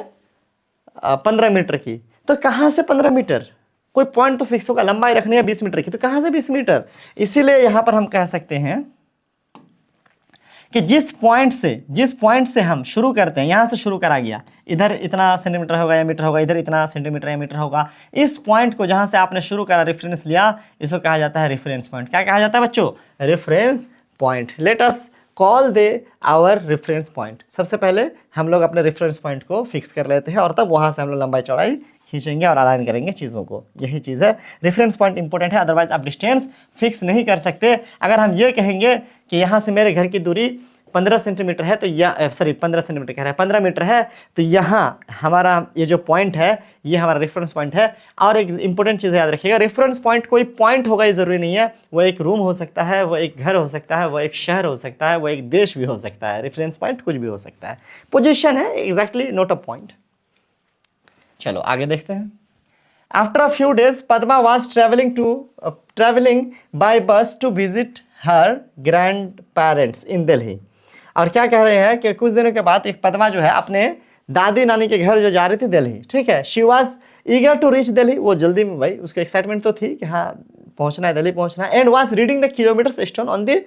15 मीटर की, तो कहाँ से 15 मीटर, कोई पॉइंट तो फिक्स होगा। लंबाई रखनी है 20 मीटर की, तो कहाँ से 20 मीटर। इसीलिए यहाँ पर हम कह सकते हैं कि जिस पॉइंट से हम शुरू करते हैं, यहाँ से शुरू करा गया, इधर इतना सेंटीमीटर होगा या मीटर होगा, इधर इतना सेंटीमीटर या मीटर होगा, इस पॉइंट को जहाँ से आपने शुरू करा, रेफरेंस लिया, इसको कहा जाता है रेफरेंस पॉइंट। क्या कहा जाता है बच्चों, reference point. Let us call the our reference point. सबसे पहले हम लोग अपने रेफरेंस पॉइंट को फिक्स कर लेते हैं और तब वहाँ से हम लोग लंबाई चौड़ाई खींचेंगे और अलाइन करेंगे चीज़ों को। यही चीज़ है, रेफरेंस पॉइंट इंपॉर्टेंट है, अदरवाइज आप डिस्टेंस फिक्स नहीं कर सकते। अगर हम ये कहेंगे कि यहाँ से मेरे घर की दूरी 15 सेंटीमीटर है, तो 15 सेंटीमीटर कह रहा है, 15 मीटर है, तो यहाँ हमारा ये जो पॉइंट है ये हमारा रेफरेंस पॉइंट है। और एक इंपॉर्टेंट चीज़ याद रखिएगा, रेफरेंस पॉइंट कोई पॉइंट होगा ये ज़रूरी नहीं है, वो एक रूम हो सकता है, वो एक घर हो सकता है, वो एक शहर हो सकता है, वो एक देश भी हो सकता है। रेफरेंस पॉइंट कुछ भी हो सकता है, पोजिशन है, एग्जैक्टली नोट अ पॉइंट। चलो आगे देखते हैं। After a few days, Padma was traveling by bus to visit her grandparents in Delhi. और क्या कह रहे हैं कि कुछ दिनों के बाद एक पद्मा जो है अपने दादी नानी के घर जो जा रही थी दिल्ली, ठीक है। She was eager to reach Delhi, वो जल्दी में, भाई उसको एक्साइटमेंट तो थी कि हाँ पहुंचना है, दिल्ली पहुंचना है। And was reading the kilometres stone on the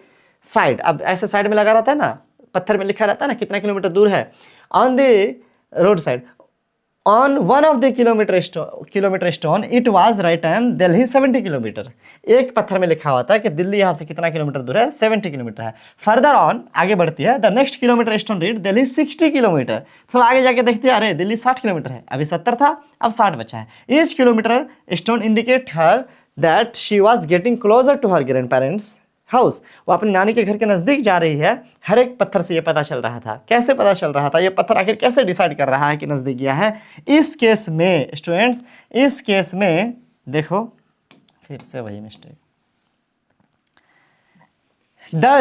side, अब ऐसे साइड में लगा रहता है ना, पत्थर में लिखा रहता है ना कितना किलोमीटर दूर है, on the road side. On one of the kilometer stone, it was written Delhi 70 kilometre. एक पत्थर में लिखा हुआ था कि दिल्ली यहाँ से कितना किलोमीटर दूर है, 70 किलोमीटर है। फर्दर ऑन, आगे बढ़ती है, the next kilometre stone read Delhi 60 kilometre. थोड़ा आगे जाके देखते हैं, अरे दिल्ली 60 किलोमीटर है, अभी 70 था अब 60 बचा है। Each kilometre stone indicate her that she was getting closer to her grandparents house, वो अपनी नानी के घर के नज़दीक जा रही है। हर एक पत्थर से ये पता चल रहा था। कैसे पता चल रहा था, ये पत्थर आखिर कैसे डिसाइड कर रहा है कि नज़दीक गया है। इस केस में स्टूडेंट्स, इस केस में देखो फिर से वही mistake,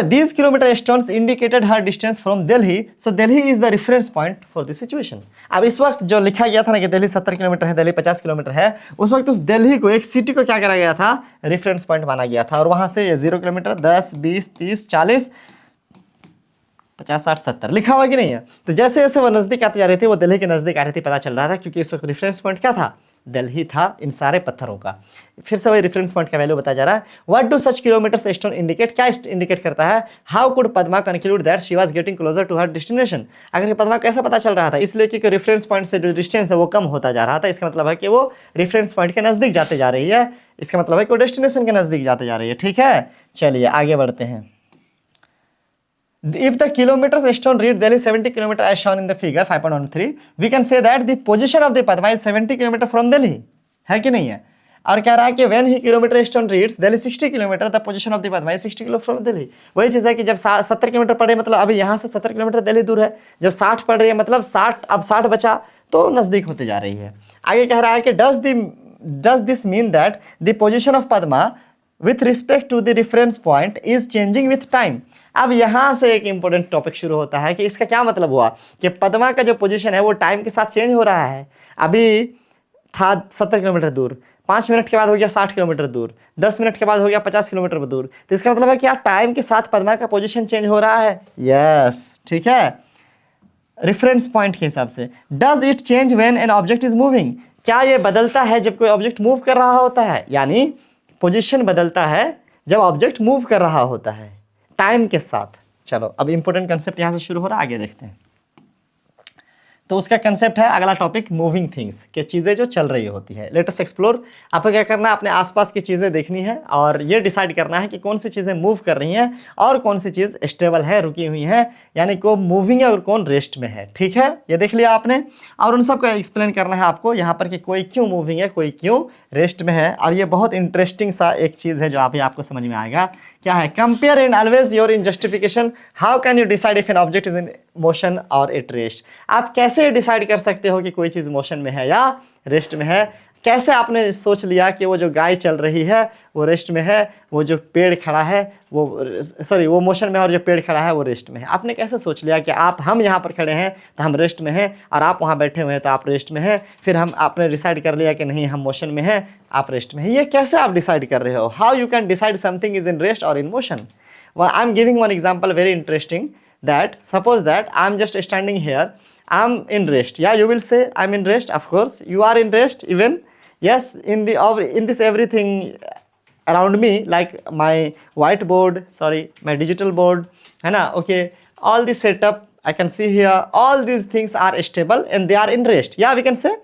these kilometer stones indicated her distance from Delhi, so Delhi is the reference point for the situation। अब इस वक्त जो लिखा गया था ना कि दिल्ली 70 किलोमीटर है, दिल्ली 50 किलोमीटर है, उस वक्त उस दिल्ली को, एक सिटी को क्या करा गया था, रेफरेंस पॉइंट माना गया था। और वहां से 0 किलोमीटर 10 20 30 40 50 60 70 लिखा हुआ कि नहीं है। तो जैसे जैसे वो नज़दीक आती जा रही थी, वो दिल्ली के नज़दीक आ रही थी, पता चल रहा था, क्योंकि इस वक्त रेफरेंस पॉइंट क्या था, दिल्ली था इन सारे पत्थरों का। फिर से वही रेफरेंस पॉइंट का वैल्यू बताया जा रहा है। What do such kilometres stone indicate, क्या इंडिकेट करता है। How could Padma conclude that she was getting closer to her destination, अगर पद्मा कैसे पता चल रहा था, इसलिए क्योंकि रेफरेंस पॉइंट से जो डिस्टेंस है वो कम होता जा रहा था। इसका मतलब है कि वो रेफरेंस पॉइंट के नज़दीक जाते जा रही है, इसका मतलब है कि वो डेस्टिनेशन के नज़दीक जाते जा रही है। ठीक है, चलिए आगे बढ़ते हैं। If the kilometers stone read Delhi 70 km as shown in the figure 5.13, we can say that the position of the Padma is 70 km from Delhi, है कि नहीं है। और कह रहा है कि when he kilometer stone reads Delhi 60 km, the position of the Padma is 60 km from Delhi। वही चीज़ है कि जब 70 किलोमीटर पड़ रही है, मतलब अभी यहाँ से 70 किलोमीटर दिल्ली दूर है, जब 60 पड़ रही है मतलब 60, अब 60 बचा तो नज़दीक होते जा रही है। आगे कह रहा है कि does this mean that the position of Padma with respect to the reference point is changing with time. अब यहाँ से एक इंपॉर्टेंट टॉपिक शुरू होता है कि इसका क्या मतलब हुआ कि पद्मा का जो पोजीशन है वो टाइम के साथ चेंज हो रहा है। अभी था 70 किलोमीटर दूर, 5 मिनट के बाद हो गया 60 किलोमीटर दूर, 10 मिनट के बाद हो गया 50 किलोमीटर दूर। तो इसका मतलब है कि टाइम के साथ पद्मा का पोजीशन चेंज हो रहा है। यस, ठीक है, रेफरेंस पॉइंट के हिसाब से। Does it change when an object is moving, क्या ये बदलता है जब कोई ऑब्जेक्ट मूव कर रहा होता है? यानी पोजीशन बदलता है जब ऑब्जेक्ट मूव कर रहा होता है टाइम के साथ। चलो अब इंपॉर्टेंट कंसेप्ट यहाँ से शुरू हो रहा है, आगे देखते हैं। तो उसका कंसेप्ट है अगला टॉपिक, मूविंग थिंग्स, के चीज़ें जो चल रही होती है। Let us explore. आपको क्या करना है, अपने आसपास की चीज़ें देखनी है और ये डिसाइड करना है कि कौन सी चीज़ें मूव कर रही हैं और कौन सी चीज़ स्टेबल है, रुकी हुई है, यानी कौन मूविंग है और कौन रेस्ट में है। ठीक है, ये देख लिया आपने, और उन सब का एक्सप्लेन करना है आपको यहाँ पर कि कोई क्यों मूविंग है, कोई क्यों रेस्ट में है। और ये बहुत इंटरेस्टिंग सा एक चीज़ है जो अभी आपको समझ में आएगा। क्या है? Compare and always your in justification how can you decide if an object is in motion और एट रेस्ट। आप कैसे डिसाइड कर सकते हो कि कोई चीज़ मोशन में है या रेस्ट में है? कैसे आपने सोच लिया कि वो जो गाय चल रही है वो रेस्ट में है, वो जो पेड़ खड़ा है वो मोशन में है और जो पेड़ खड़ा है वो रेस्ट में है? आपने कैसे सोच लिया कि हम यहाँ पर खड़े हैं तो हम रेस्ट में हैं और आप वहाँ बैठे हुए हैं तो आप रेस्ट में हैं? फिर आपने डिसाइड कर लिया कि नहीं, हम मोशन में हैं, आप रेस्ट में हैं। ये कैसे आप डिसाइड कर रहे हो? How you can decide something is in rest और in motion? I am giving one example very interesting, that suppose that I'm just standing here, I'm in rest. Yeah, you will say I'm in rest. Of course you are in rest even. Yes, in this everything around me, like my whiteboard, sorry, my digital board, है ना? Okay, all this setup I can see here, all these things are stable and they are in rest. Yeah, we can say.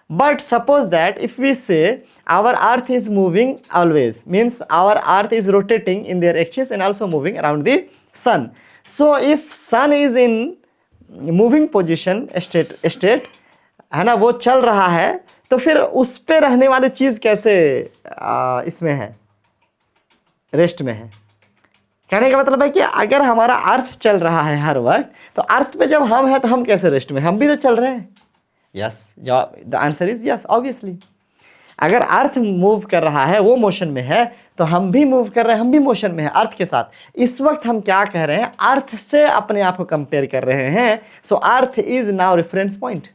But suppose that if we say our earth is moving always, means our earth is rotating in their axis and also moving around the sun. So if sun is in moving position state है ना, वो चल रहा है, तो फिर उस पे रहने वाली चीज़ कैसे इसमें है, रेस्ट में है? कहने का मतलब है कि अगर हमारा अर्थ चल रहा है हर वक्त, तो अर्थ पे जब हम हैं तो हम कैसे रेस्ट में? हम भी तो चल रहे हैं। यस, जवाब the answer is yes, obviously. अगर अर्थ मूव कर रहा है, वो मोशन में है, तो हम भी मूव कर रहे हैं, हम भी मोशन में है अर्थ के साथ। इस वक्त हम क्या कह रहे हैं? अर्थ से अपने आप को कंपेयर कर रहे हैं। So earth is now reference point.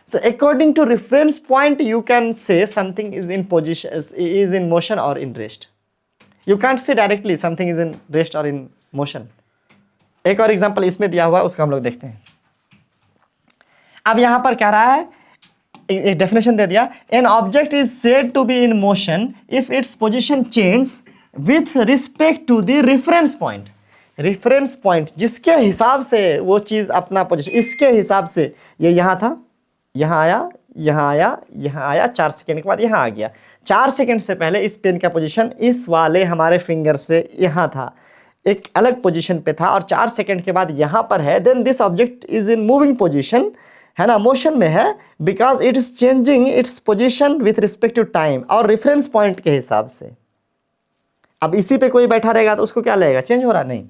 So according to reference point you can say something is in position, is in motion और in rest. You can't say directly something is in rest और in motion. एक और example इसमें दिया हुआ है, उसका हम लोग देखते हैं। अब यहां पर कह रहा है, एक डेफिनेशन दे दिया, an object is said to be in motion if its position change with respect to the reference point. Reference point जिसके हिसाब से वो चीज़ अपना पोजीशन, इसके हिसाब से, ये यहाँ था, यहाँ आया, यहाँ आया, यहाँ आया, 4 सेकेंड के बाद यहाँ आ गया। 4 सेकेंड से पहले इस पेन का पोजीशन इस वाले हमारे फिंगर से यहाँ था, एक अलग पोजीशन पे था, और 4 सेकेंड के बाद यहाँ पर है। Then this object is in moving position, है ना, मोशन में है, because it is changing its position with respect to time और रेफरेंस पॉइंट के हिसाब से। अब इसी पे कोई बैठा रहेगा तो उसको क्या लगेगा? चेंज हो रहा नहीं।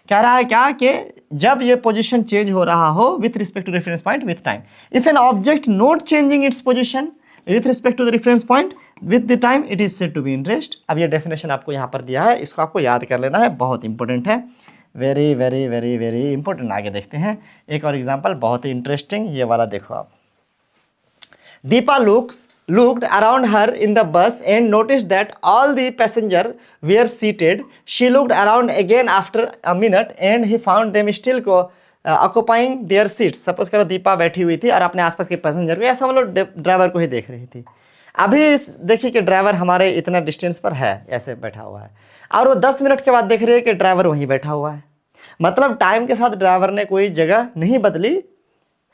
कह रहा है क्या कि जब ये पोजीशन चेंज हो रहा हो with respect to reference point with time. If an object not changing its position with respect to the reference point with the time, it is said to be in rest. अब ये definition आपको यहाँ पर दिया है, इसको आपको याद कर लेना है, बहुत इंपॉर्टेंट है, very very very very important. आगे देखते हैं एक और एग्जांपल, बहुत ही इंटरेस्टिंग, ये वाला देखो आप। Deepa looked around her in the bus and noticed that all the passengers were seated. She looked around again after a minute and he found them still occupying their seats. Suppose करो दीपा बैठी हुई थी और अपने आसपास के पैसेंजर को, ऐसा मतलब ड्राइवर को ही देख रही थी। अभी देखिए कि ड्राइवर हमारे इतना डिस्टेंस पर है, ऐसे बैठा हुआ है, और वो 10 मिनट के बाद देख रही है कि ड्राइवर वहीं बैठा हुआ है। मतलब टाइम के साथ ड्राइवर ने कोई जगह नहीं बदली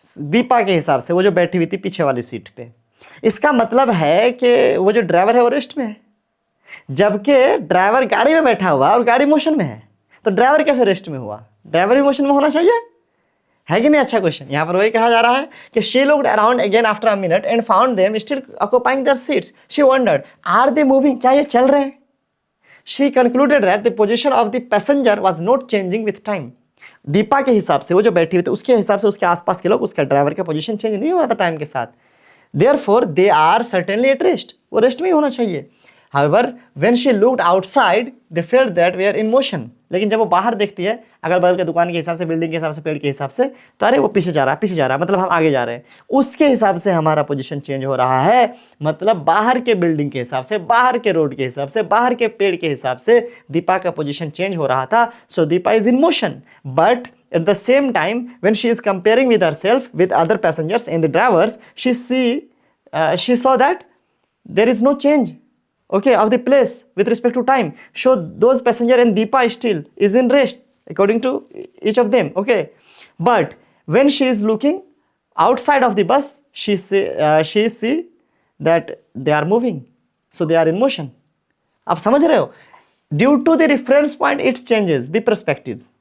दीपा के हिसाब से, वो जो बैठी हुई थी पीछे वाली सीट पे। इसका मतलब है कि वो जो ड्राइवर है वो रेस्ट में है, जबकि ड्राइवर गाड़ी में बैठा हुआ और गाड़ी मोशन में है। तो ड्राइवर कैसे रेस्ट में हुआ? ड्राइवर भी मोशन में होना चाहिए, है कि नहीं? अच्छा क्वेश्चन। यहाँ पर वही कहा जा रहा है कि she looked around again after a minute and found them still occupying their seats. She wondered are they moving, क्या ये चल रहे हैं? She concluded that the position of the passenger was not changing with time. Deepa के हिसाब से वो जो बैठी हुई थी उसके हिसाब से उसके आसपास के लोग, उसका ड्राइवर का पोजीशन चेंज नहीं हो रहा था टाइम के साथ। Therefore they are certainly at rest, वो रेस्ट में ही होना चाहिए। However, when she looked outside, they felt that we are in motion. लेकिन जब वो बाहर देखती है अगल बगल के दुकान के हिसाब से, बिल्डिंग के हिसाब से, पेड़ के हिसाब से, तो अरे वो पीछे जा रहा है, पीछे जा रहा है, मतलब हम आगे जा रहे हैं, उसके हिसाब से हमारा पोजीशन चेंज हो रहा है। मतलब बाहर के बिल्डिंग के हिसाब से, बाहर के रोड के हिसाब से, बाहर के पेड़ के हिसाब से दीपा का पोजीशन चेंज हो रहा था। So Deepa is in motion, but at the same time when she is comparing with herself with other passengers and the drivers, she saw that there is no change, okay, of the place with respect to time. So those passenger and Deepa still is in rest according to each of them, okay. But when she is looking outside of the bus, she see that they are moving, so they are in motion. आप समझ रहे हो? Due to the reference point, it changes the perspectives.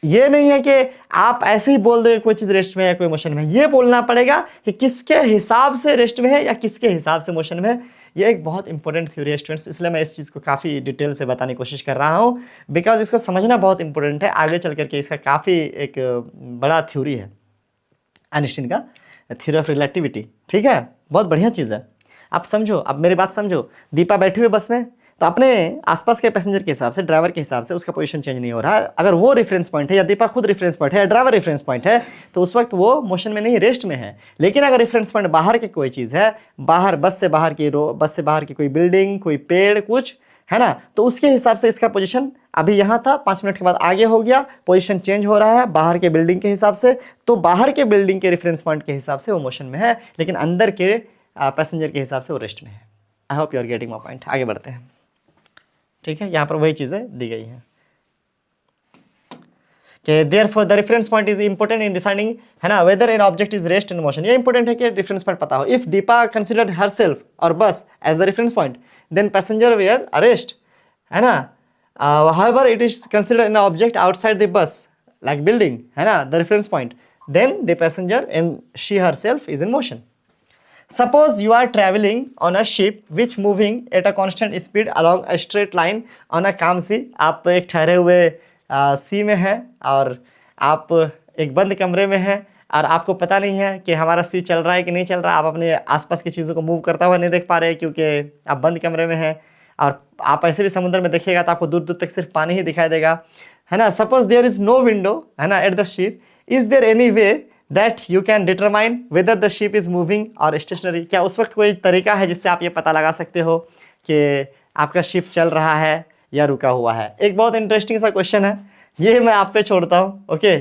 ये नहीं है कि आप ऐसे ही बोल दो कोई चीज़ रेस्ट में है कोई मोशन में है, ये बोलना पड़ेगा कि किसके हिसाब से रेस्ट में है या किसके हिसाब से मोशन में है। ये एक बहुत इंपॉर्टेंट थ्योरी है स्टूडेंट्स, इसलिए मैं इस चीज़ को काफ़ी डिटेल से बताने की कोशिश कर रहा हूँ, बिकॉज इसको समझना बहुत इंपॉर्टेंट है। आगे चल करके इसका काफ़ी एक बड़ा थ्योरी है आइंस्टीन का थ्योरी ऑफ रिलेटिविटी, ठीक है, बहुत बढ़िया चीज़ है। आप समझो, अब मेरी बात समझो, दीपा बैठी हुई बस में, तो अपने आसपास के पैसेंजर के हिसाब से, ड्राइवर के हिसाब से उसका पोजीशन चेंज नहीं हो रहा है। अगर वो रेफरेंस पॉइंट है या दीपा खुद रेफरेंस पॉइंट है या ड्राइवर रेफरेंस पॉइंट है, तो उस वक्त वो मोशन में नहीं, रेस्ट में है। लेकिन अगर रेफरेंस पॉइंट बाहर की कोई चीज़ है, बाहर बस से बाहर की कोई बिल्डिंग, कोई पेड़, कुछ है ना, तो उसके हिसाब से इसका पोजीशन अभी यहाँ था, 5 मिनट के बाद आगे हो गया, पोजीशन चेंज हो रहा है बाहर के बिल्डिंग के हिसाब से। तो बाहर के बिल्डिंग के रेफरेंस पॉइंट के हिसाब से वो मोशन में है, लेकिन अंदर के पैसेंजर के हिसाब से वो रेस्ट में है। I hope you are getting my point. आगे बढ़ते हैं, ठीक है, यहाँ पर वही चीज़ें दी गई हैं कि therefore the reference point is important in deciding, है ना, whether an object is rest in motion. ये इंपॉर्टेंट है कि रेफरेंस पॉइंट पता हो। इफ दीपा कंसिडर्ड हरसेल्फ और bus as the reference point, then passenger were at rest, है ना। However it is considered an object outside the bus like building, है ना, the reference point, then the passenger and she herself is in motion. Suppose you are traveling on a ship which moving at a constant speed along a straight line on a calm sea. आप एक ठहरे हुए सी में हैं और आप एक बंद कमरे में हैं और आपको पता नहीं है कि हमारा सी चल रहा है कि नहीं चल रहा। आप अपने आसपास की चीज़ों को मूव करता हुआ नहीं देख पा रहे क्योंकि आप बंद कमरे में हैं, और आप ऐसे भी समुद्र में देखिएगा तो आपको दूर दूर तक सिर्फ पानी ही दिखाई देगा, है ना। Suppose there is no window, है ना, at the ship, is there any way that you can determine whether the ship is moving or stationary. क्या उस वक्त कोई तरीका है जिससे आप ये पता लगा सकते हो कि आपका शिप चल रहा है या रुका हुआ है? एक बहुत इंटरेस्टिंग सा क्वेश्चन है, ये मैं आप पे छोड़ता हूँ, ओके।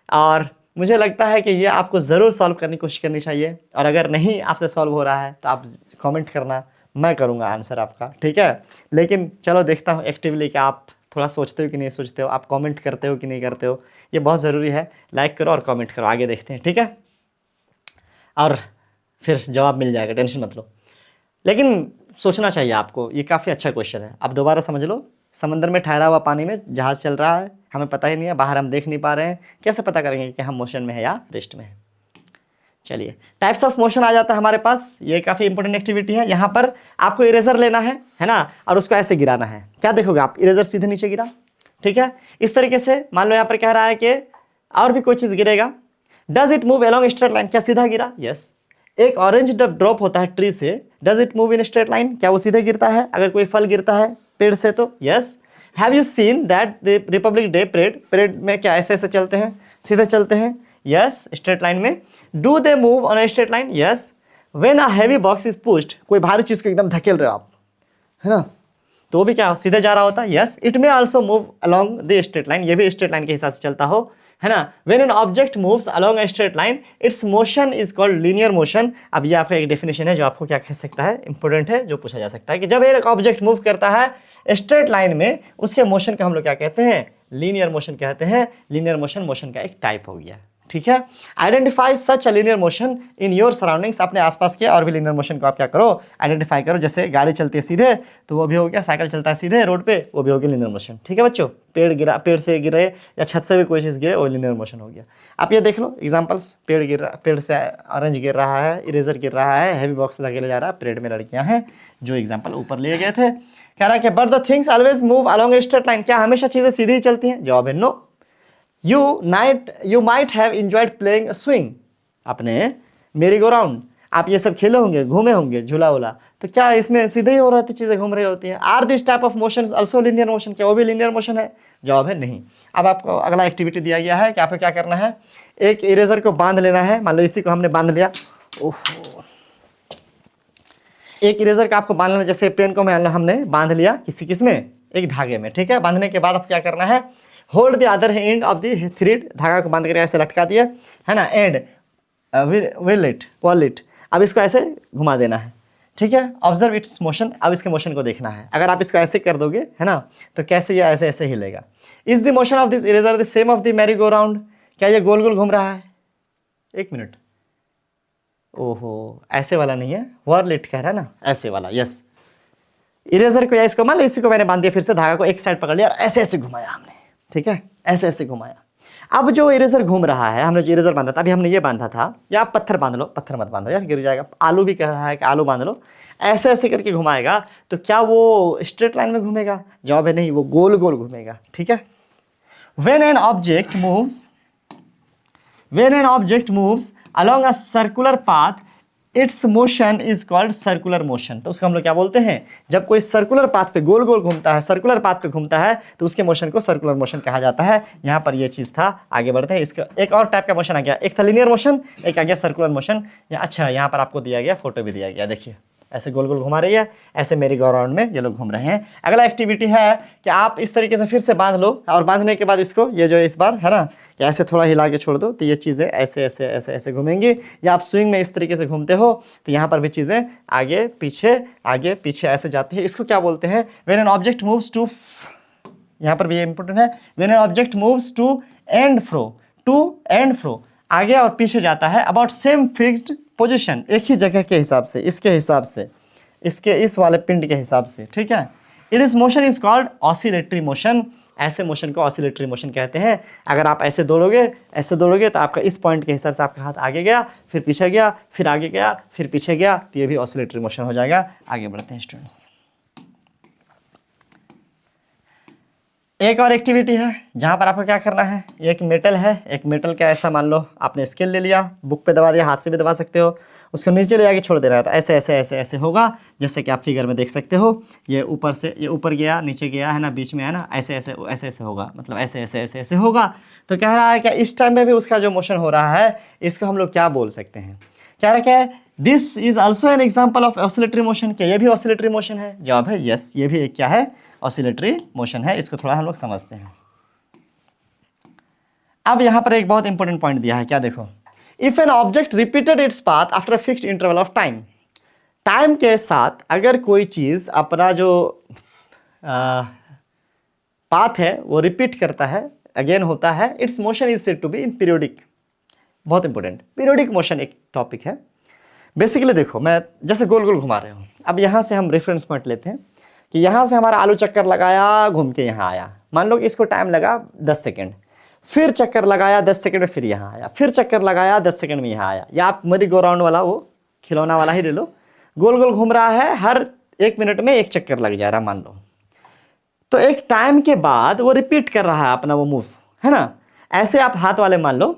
और मुझे लगता है कि ये आपको ज़रूर सॉल्व करने की कोशिश करनी चाहिए, और अगर नहीं आपसे सॉल्व हो रहा है तो आप कमेंट करना, मैं करूँगा आंसर आपका, ठीक है। लेकिन चलो देखता हूँ एक्टिवली कि आप थोड़ा सोचते हो कि नहीं सोचते हो, आप कमेंट करते हो कि नहीं करते हो, ये बहुत ज़रूरी है। लाइक करो और कमेंट करो, आगे देखते हैं, ठीक है, और फिर जवाब मिल जाएगा, टेंशन मत लो। लेकिन सोचना चाहिए आपको, ये काफ़ी अच्छा क्वेश्चन है। आप दोबारा समझ लो, समंदर में ठहरा हुआ पानी में जहाज़ चल रहा है, हमें पता ही नहीं है, बाहर हम देख नहीं पा रहे हैं, कैसे पता करेंगे कि हम मोशन में है या रेस्ट में है? चलिए, टाइप्स ऑफ मोशन आ जाता है हमारे पास, ये काफ़ी इंपॉर्टेंट एक्टिविटी है। यहाँ पर आपको इरेजर लेना है ना, और उसको ऐसे गिराना है। क्या देखोगे आप? इरेजर सीधे नीचे गिरा, ठीक है। इस तरीके से मान लो यहाँ पर कह रहा है कि और भी कोई चीज़ गिरेगा। Does it move along straight line? क्या सीधा गिरा? यस। एक ऑरेंज जब ड्रॉप होता है ट्री से, does it move in straight line? क्या वो सीधे गिरता है? अगर कोई फल गिरता है पेड़ से तो yes. Have you seen that the Republic day parade में क्या ऐसे ऐसे चलते हैं, सीधे चलते हैं? यस, स्ट्रेट लाइन में। Do they move on a straight line? Yes. When a heavy box is pushed, कोई भारी चीज़ को एकदम धकेल रहे हो आप, है ना, तो भी क्या सीधे जा रहा होता है? Yes. It may also move along the straight line, ये भी स्ट्रेट लाइन के हिसाब से चलता हो, है ना। When an object moves along a straight line it's motion is called linear motion. अब ये आपका एक डेफिनेशन है जो आपको क्या कह सकता है, इंपॉर्टेंट है, जो पूछा जा सकता है कि जब एक ऑब्जेक्ट मूव करता है स्ट्रेट लाइन में, उसके मोशन का हम लोग क्या कहते हैं? लीनियर मोशन कहते हैं। लीनियर मोशन का एक टाइप हो गया, ठीक है। Identify such a linear motion in your surroundings. अपने आसपास के और भी लीनियर मोशन को आप क्या करो? आइडेंटिफाई करो। जैसे गाड़ी चलती है सीधे तो वो भी हो गया, साइकिल चलता है सीधे रोड पे, वो भी हो गया लीनियर मोशन, ठीक है बच्चों। पेड़ से गिरे या छत से भी कोई चीज़ गिरे, वो लीनियर मोशन हो गया। आप ये देख लो एग्जाम्पल्स, पेड़ से ऑरेंज गिर रहा है, इरेजर गिर रहा है, हैवी बॉक्स लगे ले जा रहा है, परेड में लड़कियां हैं, जो एग्जाम्पल ऊपर लिए गए थे। कह रहा है कि but the things always move along a straight line. क्या हमेशा चीज़ें सीधी ही चलती हैं? जवाब है no. You might have enjoyed playing swing, आपने मेरी गो राउंड, आप ये सब खेले होंगे, घूमे होंगे झूला वूला, तो क्या इसमें सीधे ही हो रहा थी, चीज़ें घूम रही होती हैं। Are this type of motion also linear motion, क्या वो भी लीनियर मोशन है? जवाब है नहीं। अब आपको अगला एक्टिविटी दिया गया है कि आपको क्या करना है, एक इरेजर को बांध लेना है। मान लो इसी को हमने बांध लिया, ओहो, एक इरेजर का आपको बांधना, जैसे पेन को हमने बांध लिया किस में, एक धागे में, ठीक है। बांधने के बाद आपको क्या करना है, hold the other end of the thread, धागा को बांध कर ऐसे लटका दिए, है ना, एंड विल इट, अब इसको ऐसे घुमा देना है, ठीक है। ऑब्जर्व इट्स मोशन, अब इसके मोशन को देखना है। अगर आप इसको ऐसे कर दोगे, है ना, तो कैसे ये ऐसे ऐसे हिलेगा। Is the motion of this eraser the same of the merry go round, क्या ये गोल गोल घूम रहा है? एक मिनट, ओहो, ऐसे वाला नहीं है, वर्लिट कह रहा है ना, ऐसे वाला, यस। इरेजर को या इसको मान लो, इसी को मैंने बांध दिया, फिर से धागा को एक साइड पकड़ लिया और ऐसे ऐसे घुमाया हमने, ठीक है, ऐसे ऐसे घुमाया। अब जो इरेजर घूम रहा है, हमने जो इरेजर बांधा था, अभी हमने ये बांधा था, या आप पत्थर बांध लो, पत्थर मत बांधो यार, गिर जाएगा। आलू भी कह रहा है कि आलू बांध लो, ऐसे ऐसे करके घुमाएगा, तो क्या वो स्ट्रेट लाइन में घूमेगा? जवाब है नहीं, वो गोल गोल घूमेगा, ठीक है। When an object moves along a circular path, its motion is called circular motion। तो उसको हम लोग क्या बोलते हैं, जब कोई सर्कुलर पाथ पे गोल गोल घूमता है, सर्कुलर पाथ पे घूमता है, तो उसके मोशन को सर्कुलर मोशन कहा जाता है। यहाँ पर ये चीज़ था, आगे बढ़ते हैं। इसका एक और टाइप का मोशन आ गया, एक था लीनियर मोशन, एक आ गया सर्कुलर मोशन। अच्छा, यहाँ पर आपको दिया गया, फोटो भी दिया गया, देखिए ऐसे गोल गोल घुमा रही है, ऐसे मेरी गो राउंड में ये लोग घूम रहे हैं। अगला एक्टिविटी है कि आप इस तरीके से फिर से बांध लो, और बांधने के बाद इसको, ये जो इस बार है ना, कि ऐसे थोड़ा हिला के छोड़ दो, तो ये चीज़ें ऐसे ऐसे ऐसे ऐसे घूमेंगी। या आप स्विंग में इस तरीके से घूमते हो, तो यहाँ पर भी चीज़ें आगे पीछे ऐसे जाती है। इसको क्या बोलते हैं? When an object moves to, यहाँ पर भी ये इंपॉर्टेंट है, when an object moves to and fro, आगे और पीछे जाता है, अबाउट सेम फिक्स्ड पोजीशन, एक ही जगह के हिसाब से, इसके हिसाब से, इसके इस वाले पिंड के हिसाब से, ठीक है। It is motion is called oscillatory motion, ऐसे मोशन को ऑसिलेटरी मोशन कहते हैं। अगर आप ऐसे दौड़ोगे तो आपका इस पॉइंट के हिसाब से आपका हाथ आगे गया, फिर पीछे गया, फिर आगे गया, फिर पीछे गया, तो ये भी ऑसिलेटरी मोशन हो जाएगा। आगे बढ़ते हैं स्टूडेंट्स। एक और एक्टिविटी है जहाँ पर आपको क्या करना है, एक मेटल है, एक मेटल का ऐसा मान लो आपने स्केल ले लिया, बुक पे दबा दिया, हाथ से भी दबा सकते हो, उसको नीचे ले जाके छोड़ देना है, तो ऐसे ऐसे ऐसे ऐसे होगा, जैसे कि आप फिगर में देख सकते हो। ये ऊपर से, ये ऊपर गया, नीचे गया, है ना, बीच में है ना, ऐसे ऐसे ऐसे ऐसे होगा, मतलब ऐसे ऐसे ऐसे ऐसे होगा। तो कह रहा है कि इस टाइम में भी उसका जो मोशन हो रहा है, इसको हम लोग क्या बोल सकते हैं? कह रहा है this is also an example of oscillatory motion, क्या ये भी ऑसिलेटरी मोशन है? जवाब है यस, ये भी एक क्या है, ऑसिलेटरी मोशन है। इसको थोड़ा हम लोग समझते हैं। अब यहाँ पर एक बहुत इंपॉर्टेंट पॉइंट दिया है, क्या देखो, if an object repeated its path after fixed interval of time, time के साथ अगर कोई चीज़ अपना जो पाथ है वो रिपीट करता है, अगेन होता है, its motion is said to be in periodic. बहुत इंपॉर्टेंट, पीरियोडिक मोशन एक टॉपिक है। बेसिकली देखो, मैं जैसे गोल गोल घुमा रहे हूँ, अब यहाँ से हम रेफरेंस पॉइंट लेते हैं कि यहाँ से हमारा आलू चक्कर लगाया, घूम के यहाँ आया, मान लो कि इसको टाइम लगा 10 सेकेंड, फिर चक्कर लगाया 10 सेकेंड में, फिर यहाँ आया, फिर चक्कर लगाया 10 सेकेंड में यहाँ आया। या आप मेरी गो राउंड वाला वो खिलौना वाला ही ले लो, गोल गोल घूम रहा है, हर 1 मिनट में एक चक्कर लग जा रहा मान लो, तो एक टाइम के बाद वो रिपीट कर रहा है अपना वो मूव, है ना। ऐसे आप हाथ वाले मान लो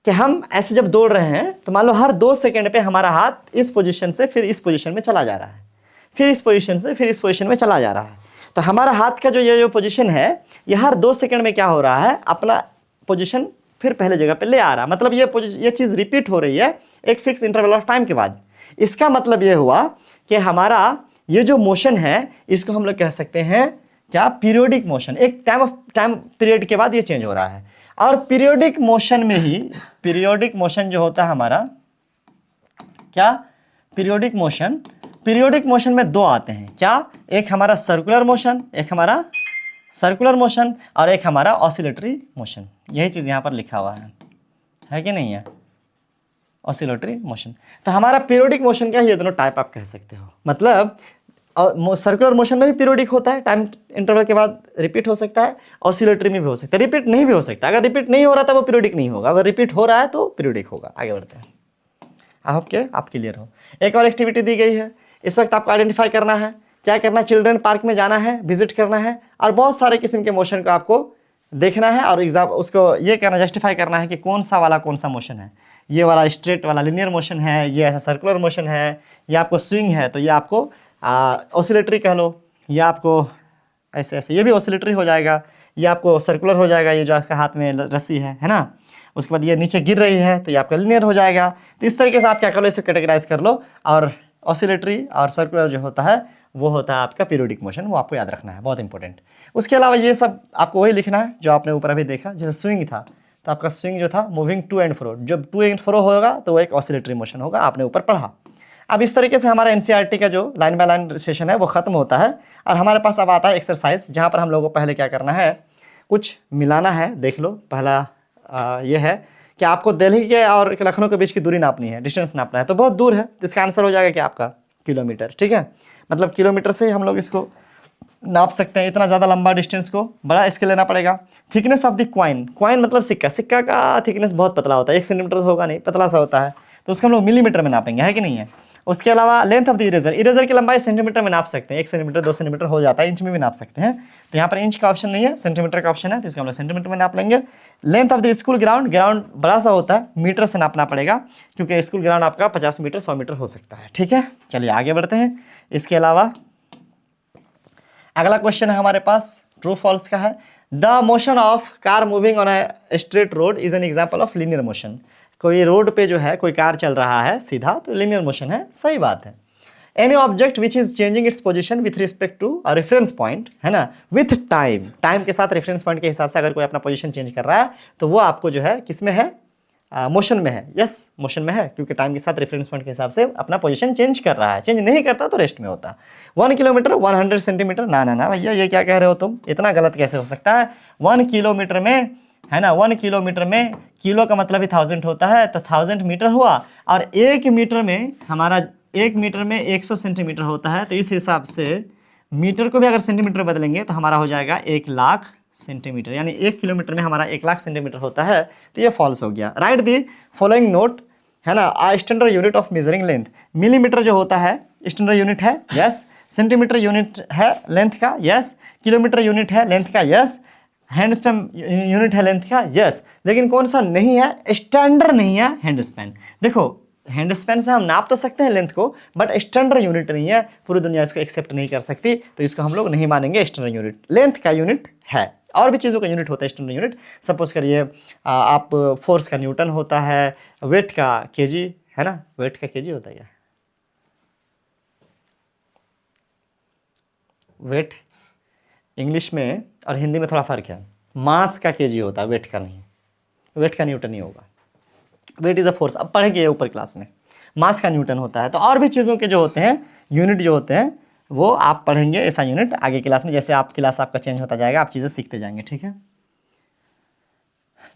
कि हम ऐसे जब दौड़ रहे हैं, तो मान लो हर 2 सेकेंड पे हमारा हाथ इस पोजीशन से फिर इस पोजीशन में चला जा रहा है, फिर इस पोजीशन से फिर इस पोजीशन में चला जा रहा है। तो हमारा हाथ का जो पोजीशन है, ये हर 2 सेकंड में क्या हो रहा है, अपना पोजीशन फिर पहले जगह पे ले आ रहा है। मतलब ये चीज़ रिपीट हो रही है एक फिक्स इंटरवल ऑफ टाइम के बाद। इसका मतलब ये हुआ कि हमारा ये जो मोशन है, इसको हम लोग कह सकते हैं क्या, पीरियोडिक मोशन। एक टाइम पीरियड के बाद ये चेंज हो रहा है। और पीरियोडिक मोशन में ही, पीरियोडिक मोशन जो होता है हमारा, क्या, पीरियोडिक मोशन में 2 आते हैं, क्या, एक हमारा सर्कुलर मोशन और एक हमारा ऑसिलेटरी मोशन। यही चीज़ यहाँ पर लिखा हुआ है कि नहीं है, ऑसिलेटरी मोशन। तो हमारा पीरियोडिक मोशन का ये दोनों टाइप आप कह सकते हो। मतलब सर्कुलर मोशन में भी पीरियोडिक होता है, टाइम इंटरवल के बाद रिपीट हो सकता है, ऑसिलेटरी में भी हो सकता है, रिपीट नहीं भी हो सकता। अगर रिपीट नहीं हो रहा था वो पीरियोडिक नहीं होगा, अगर रिपीट हो रहा है तो पीरियोडिक होगा। आगे बढ़ते हैं, आई होप के आप क्लियर हो। एक और एक्टिविटी दी गई है, इस वक्त आपको आइडेंटिफाई करना है, क्या करना है, चिल्ड्रन पार्क में जाना है, विजिट करना है, और बहुत सारे किस्म के मोशन को आपको देखना है और एग्जाम उसको ये करना, जस्टिफाई करना है कि कौन सा वाला कौन सा मोशन है। ये वाला स्ट्रेट वाला लिनियर मोशन है, ये ऐसा सर्कुलर मोशन है, ये आपको स्विंग है तो ये आपको ऑसिलेटरी कह लो, ये आपको ऐसे ऐसे ये भी ऑसिलेटरी हो जाएगा, ये आपको सर्कुलर हो जाएगा, ये जो आपका हाथ में रस्सी है ना। उसके बाद ये नीचे गिर रही है तो ये आपका लिनियर हो जाएगा। तो इस तरीके से आप क्या कर लो, इसे कैटेगराइज कर लो। और ऑसिलेटरी और सर्कुलर जो होता है वो होता है आपका पीरियोडिक मोशन, वो आपको याद रखना है, बहुत इंपॉर्टेंट। उसके अलावा ये सब आपको वही लिखना है जो आपने ऊपर अभी देखा। जैसे स्विंग था तो आपका स्विंग जो था मूविंग टू एंड फ्रो, जब टू एंड फ्रो होगा तो वो एक ऑसिलेटरी मोशन होगा, आपने ऊपर पढ़ा। अब इस तरीके से हमारा एनसीईआरटी का जो लाइन बाय लाइन सेशन है वो खत्म होता है और हमारे पास अब आता है एक्सरसाइज, जहाँ पर हम लोगों को पहले क्या करना है, कुछ मिलाना है। देख लो, पहला ये है कि आपको दिल्ली के और लखनऊ के बीच की दूरी नापनी है, डिस्टेंस नापना है। तो बहुत दूर है तो इसका आंसर हो जाएगा कि आपका किलोमीटर। ठीक है, मतलब किलोमीटर से हम लोग इसको नाप सकते हैं। इतना ज़्यादा लंबा डिस्टेंस को बड़ा इसके लेना पड़ेगा। Thickness of the coin, coin मतलब सिक्का, सिक्का का थिकनेस बहुत पतला होता है, 1 सेंटीमीटर होगा नहीं, पतला सा होता है, तो उसको हम लोग मिलीमीटर में नापेंगे, है कि नहीं है। उसके अलावा length of the eraser, eraser की लंबाई सेंटीमीटर में नाप सकते हैं, 1 सेंटीमीटर 2 सेंटीमीटर हो जाता है, इंच में भी नाप सकते हैं। तो यहाँ पर इंच का ऑप्शन नहीं है, सेंटीमीटर का ऑप्शन है, तो इसको हम लोग सेंटीमीटर में नाप लेंगे। Length of the school ground, ground बड़ा सा होता है, मीटर से नापना पड़ेगा क्योंकि स्कूल ग्राउंड आपका 50 मीटर 100 मीटर हो सकता है। ठीक है, चलिए आगे बढ़ते हैं। इसके अलावा अगला क्वेश्चन है हमारे पास ट्रू फॉल्स का है। The motion of car moving on a straight road is an example of linear motion. कोई रोड पे जो है कोई कार चल रहा है सीधा तो लीनियर मोशन है, सही बात है। Any object which is changing its position with respect to a reference point, है ना, विथ टाइम, टाइम के साथ रेफरेंस पॉइंट के हिसाब से अगर कोई अपना पोजीशन चेंज कर रहा है तो वो आपको जो है किस में है, मोशन में है। यस, मोशन में है क्योंकि टाइम के साथ रेफरेंस पॉइंट के हिसाब से अपना पोजीशन चेंज कर रहा है। चेंज नहीं करता तो रेस्ट में होता। 1 किलोमीटर 100 सेंटीमीटर, ना ना ना भैया, ये क्या कह रहे हो तुम, इतना गलत कैसे हो सकता है। 1 किलोमीटर में, है ना, 1 किलोमीटर में किलो का मतलब ही 1000 होता है, तो 1000 मीटर हुआ। और 1 मीटर में हमारा 1 मीटर में 100 सेंटीमीटर होता है, तो इस हिसाब से मीटर को भी अगर सेंटीमीटर बदलेंगे तो हमारा हो जाएगा 1 लाख सेंटीमीटर, यानी 1 किलोमीटर में हमारा 1 लाख सेंटीमीटर होता है। तो ये फॉल्स हो गया। राइट दी फॉलोइंग नोट, है ना, a standard unit of measuring length. Millimetre जो होता है स्टैंडर्ड यूनिट है, यस। सेंटीमीटर यूनिट है लेंथ का, यस। किलोमीटर यूनिट है लेंथ का, यस। हैंड स्पैन यूनिट है लेंथ का, यस। लेकिन कौन सा नहीं है, स्टैंडर्ड नहीं है हैंड स्पैन। देखो, हैंड स्पैन से हम नाप तो सकते हैं लेंथ को, बट स्टैंडर्ड यूनिट नहीं है, पूरी दुनिया इसको एक्सेप्ट नहीं कर सकती, तो इसको हम लोग नहीं मानेंगे स्टैंडर्ड यूनिट। लेंथ का यूनिट है, और भी चीज़ों का यूनिट होता है स्टैंडर्ड यूनिट। सपोज करिए आप फोर्स का न्यूटन होता है, वेट का केजी, है ना, वेट का केजी होता है क्या, वेट इंग्लिश में और हिंदी में थोड़ा फर्क है। मास का केजी होता है, वेट का नहीं, वेट का न्यूटन ही होगा। वेट इज़ अ फोर्स, अब पढ़ेंगे ऊपर क्लास में। मास का न्यूटन होता है। तो और भी चीज़ों के जो होते हैं यूनिट जो होते हैं वो आप पढ़ेंगे ऐसा यूनिट आगे क्लास में, जैसे आप क्लास आपका चेंज होता जाएगा, आप चीज़ें सीखते जाएंगे। ठीक है,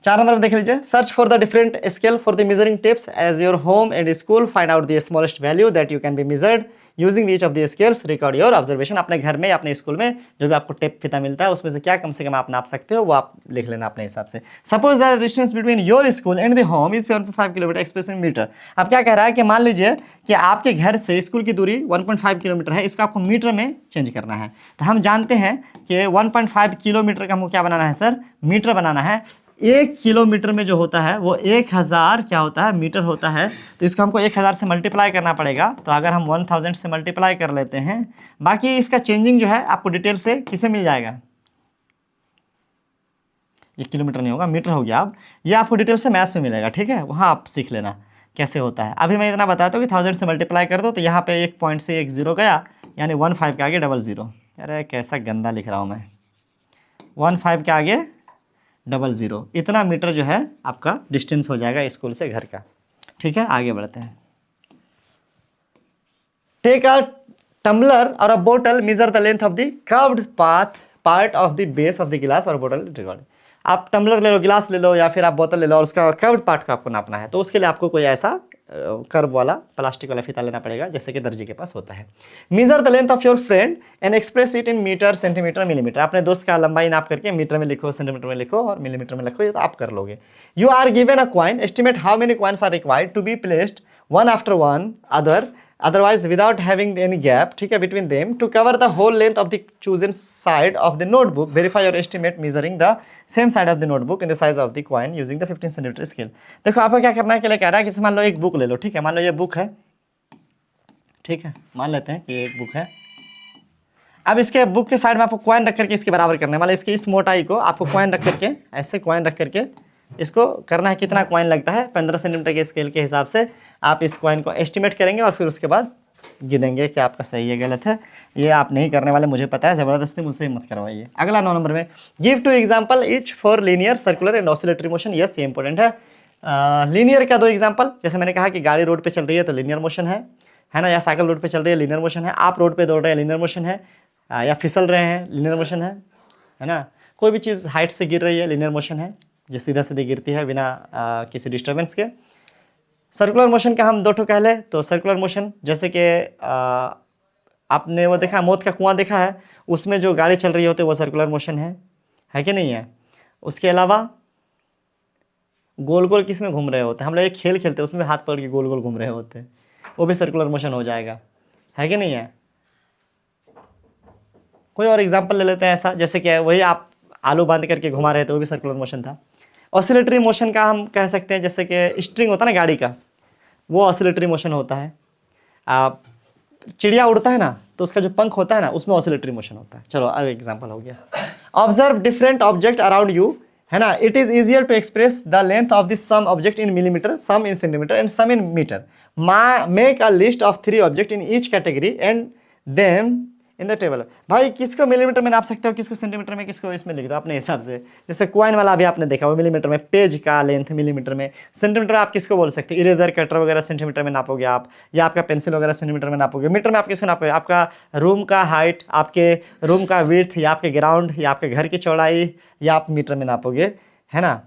4 नंबर देख लीजिए। Search for the different scale for the measuring tips as your home and school, find out the smallest value that you can be measured using each of the scales, record your observation. अपने घर में या अपने school में जो भी आपको tape फीता मिलता है उसमें से क्या कम से कम आप नाप सकते हो वो आप लिख लेना अपने हिसाब से। Suppose the distance between your school and the home is 1.5 kilometre express in metre. अब क्या कह रहा है कि मान लीजिए कि आपके घर से स्कूल की दूरी 1.5 किलोमीटर है, इसको आपको मीटर में चेंज करना है। तो हम जानते हैं कि 1.5 किलोमीटर का हमको क्या बनाना है सर, मीटर बनाना है। 1 किलोमीटर में जो होता है वो 1000 क्या होता है, मीटर होता है। तो इसको हमको 1000 से मल्टीप्लाई करना पड़ेगा। तो अगर हम 1000 से मल्टीप्लाई कर लेते हैं, बाकी इसका चेंजिंग जो है आपको डिटेल से किसे मिल जाएगा, ये किलोमीटर नहीं होगा, मीटर हो गया। अब ये आपको डिटेल से मैथ्स में मिलेगा, ठीक है, वहाँ आप सीख लेना कैसे होता है। अभी मैं इतना बताता हूँ कि 1000 से मल्टीप्लाई कर दो तो यहाँ पे 1 पॉइंट से 1 0 गया, यानी 15 के आगे 00। अरे कैसा गंदा लिख रहा हूँ मैं, 15 के आगे 00, इतना मीटर जो है आपका डिस्टेंस हो जाएगा स्कूल से घर का। ठीक है, आगे बढ़ते हैं। टेक अ टम्बलर और अ बोतल, major the length of the curved part of the base of the गिलास और बोतल रिकॉर्ड। आप टम्बलर ले लो, गिलास ले लो, या फिर आप बोतल ले लो और उसका कर्व्ड पार्ट को आपको नापना है। तो उसके लिए आपको कोई ऐसा कर्व वाला प्लास्टिक वाला फीता लेना पड़ेगा, जैसे कि दर्जी के पास होता है। Measure the length of your friend and express it in metre, centimetre, millimetre. अपने दोस्त का लंबाई नाप करके मीटर में लिखो, सेंटीमीटर में लिखो और मिलीमीटर में लिखो, ये तो आप कर लोगे। You are given a coin, estimate how many coins are required to be placed one after one other otherwise without having any gap, ठीक है, between them to cover the whole length of the chosen side of the notebook. Verify or estimate measuring the same side of the notebook in the size of the coin using the 15 cm scale. देखो आपको क्या करना है, के लिए कह रहा है कि मान लो एक बुक ले लो, ठीक है, मान लो ये बुक है, ठीक है, मान लेते हैं कि एक बुक है। अब इसके बुक के साइड में आपको कॉइन रख करके इसके बराबर करना है, मतलब इसकी इस मोटाई को आपको कॉइन रख करके, ऐसे कॉइन रख करके इसको करना है। कितना कॉइन लगता है, 15 सेंटीमीटर के स्केल के हिसाब से आप इस कॉइन को एस्टिमेट करेंगे और फिर उसके बाद गिनेंगे कि आपका सही है गलत है। ये आप नहीं करने वाले, मुझे पता है, ज़बरदस्ती मुझसे मत करवाइए। अगला 9 नंबर में, give two example each for linear, circular and oscillatory motion. Yes, ये इंपॉर्टेंट है। लीनियर का 2 एग्जाम्पल, जैसे मैंने कहा कि गाड़ी रोड पर चल रही है तो लीनियर मोशन है ना, या साइकिल रोड पर चल रही है लीनियर मोशन है, आप रोड पर दौड़ रहे हैं लीनियर मोशन है, या फिसल रहे हैं लीनियर मोशन है ना, कोई भी चीज़ हाइट से गिर रही है लीनियर मोशन है, जो सीधा सीधी गिरती है बिना किसी डिस्टर्बेंस के। सर्कुलर मोशन का हम 2 ठो कह ले तो सर्कुलर मोशन, जैसे कि आपने वो देखा, मौत का कुआं देखा है, उसमें जो गाड़ी चल रही होती है वो सर्कुलर मोशन है कि नहीं है। उसके अलावा गोल गोल किस में घूम रहे होते हैं, हम लोग एक खेल खेलते हैं उसमें हाथ पकड़ के गोल गोल घूम रहे होते हैं, वो भी सर्कुलर मोशन हो जाएगा, है कि नहीं है। कोई और एग्जांपल ले लेते हैं ऐसा, जैसे कि वही आप आलू बांध करके घुमा रहे थे, वो भी सर्कुलर मोशन था। ऑसिलेटरी मोशन का हम कह सकते हैं, जैसे कि स्ट्रिंग होता है ना गाड़ी का, वो ऑसिलेटरी मोशन होता है। आप चिड़िया उड़ता है ना, तो उसका जो पंख होता है ना, उसमें ऑसिलेटरी मोशन होता है। चलो अगला एग्जांपल हो गया, observe different object around you, है ना। It is easier to express the length of this some object in millimetre, some in centimetre and some in metre. Make a list of 3 object in each category and them in the table. भाई किसको millimetre में नाप सकते हो, किसको centimetre में, किसको इसमें लिख दो अपने हिसाब से। जैसे कॉइन वाला अभी आपने देखा वो मिलीमीटर में, पेज का लेंथ मिलीमीटर में, सेंटीमीटर आप किसको बोल सकते हैं, इरेजर कटर वगैरह सेंटीमीटर में नापोगे आप, या आपका पेंसिल वगैरह सेंटीमीटर में नापोगे। मीटर में आप किसको नापोगे, आपका रूम का हाइट, आपके रूम का विड्थ, या आपके ग्राउंड, या आपके घर की चौड़ाई, या आप मीटर में नापोगे, है ना।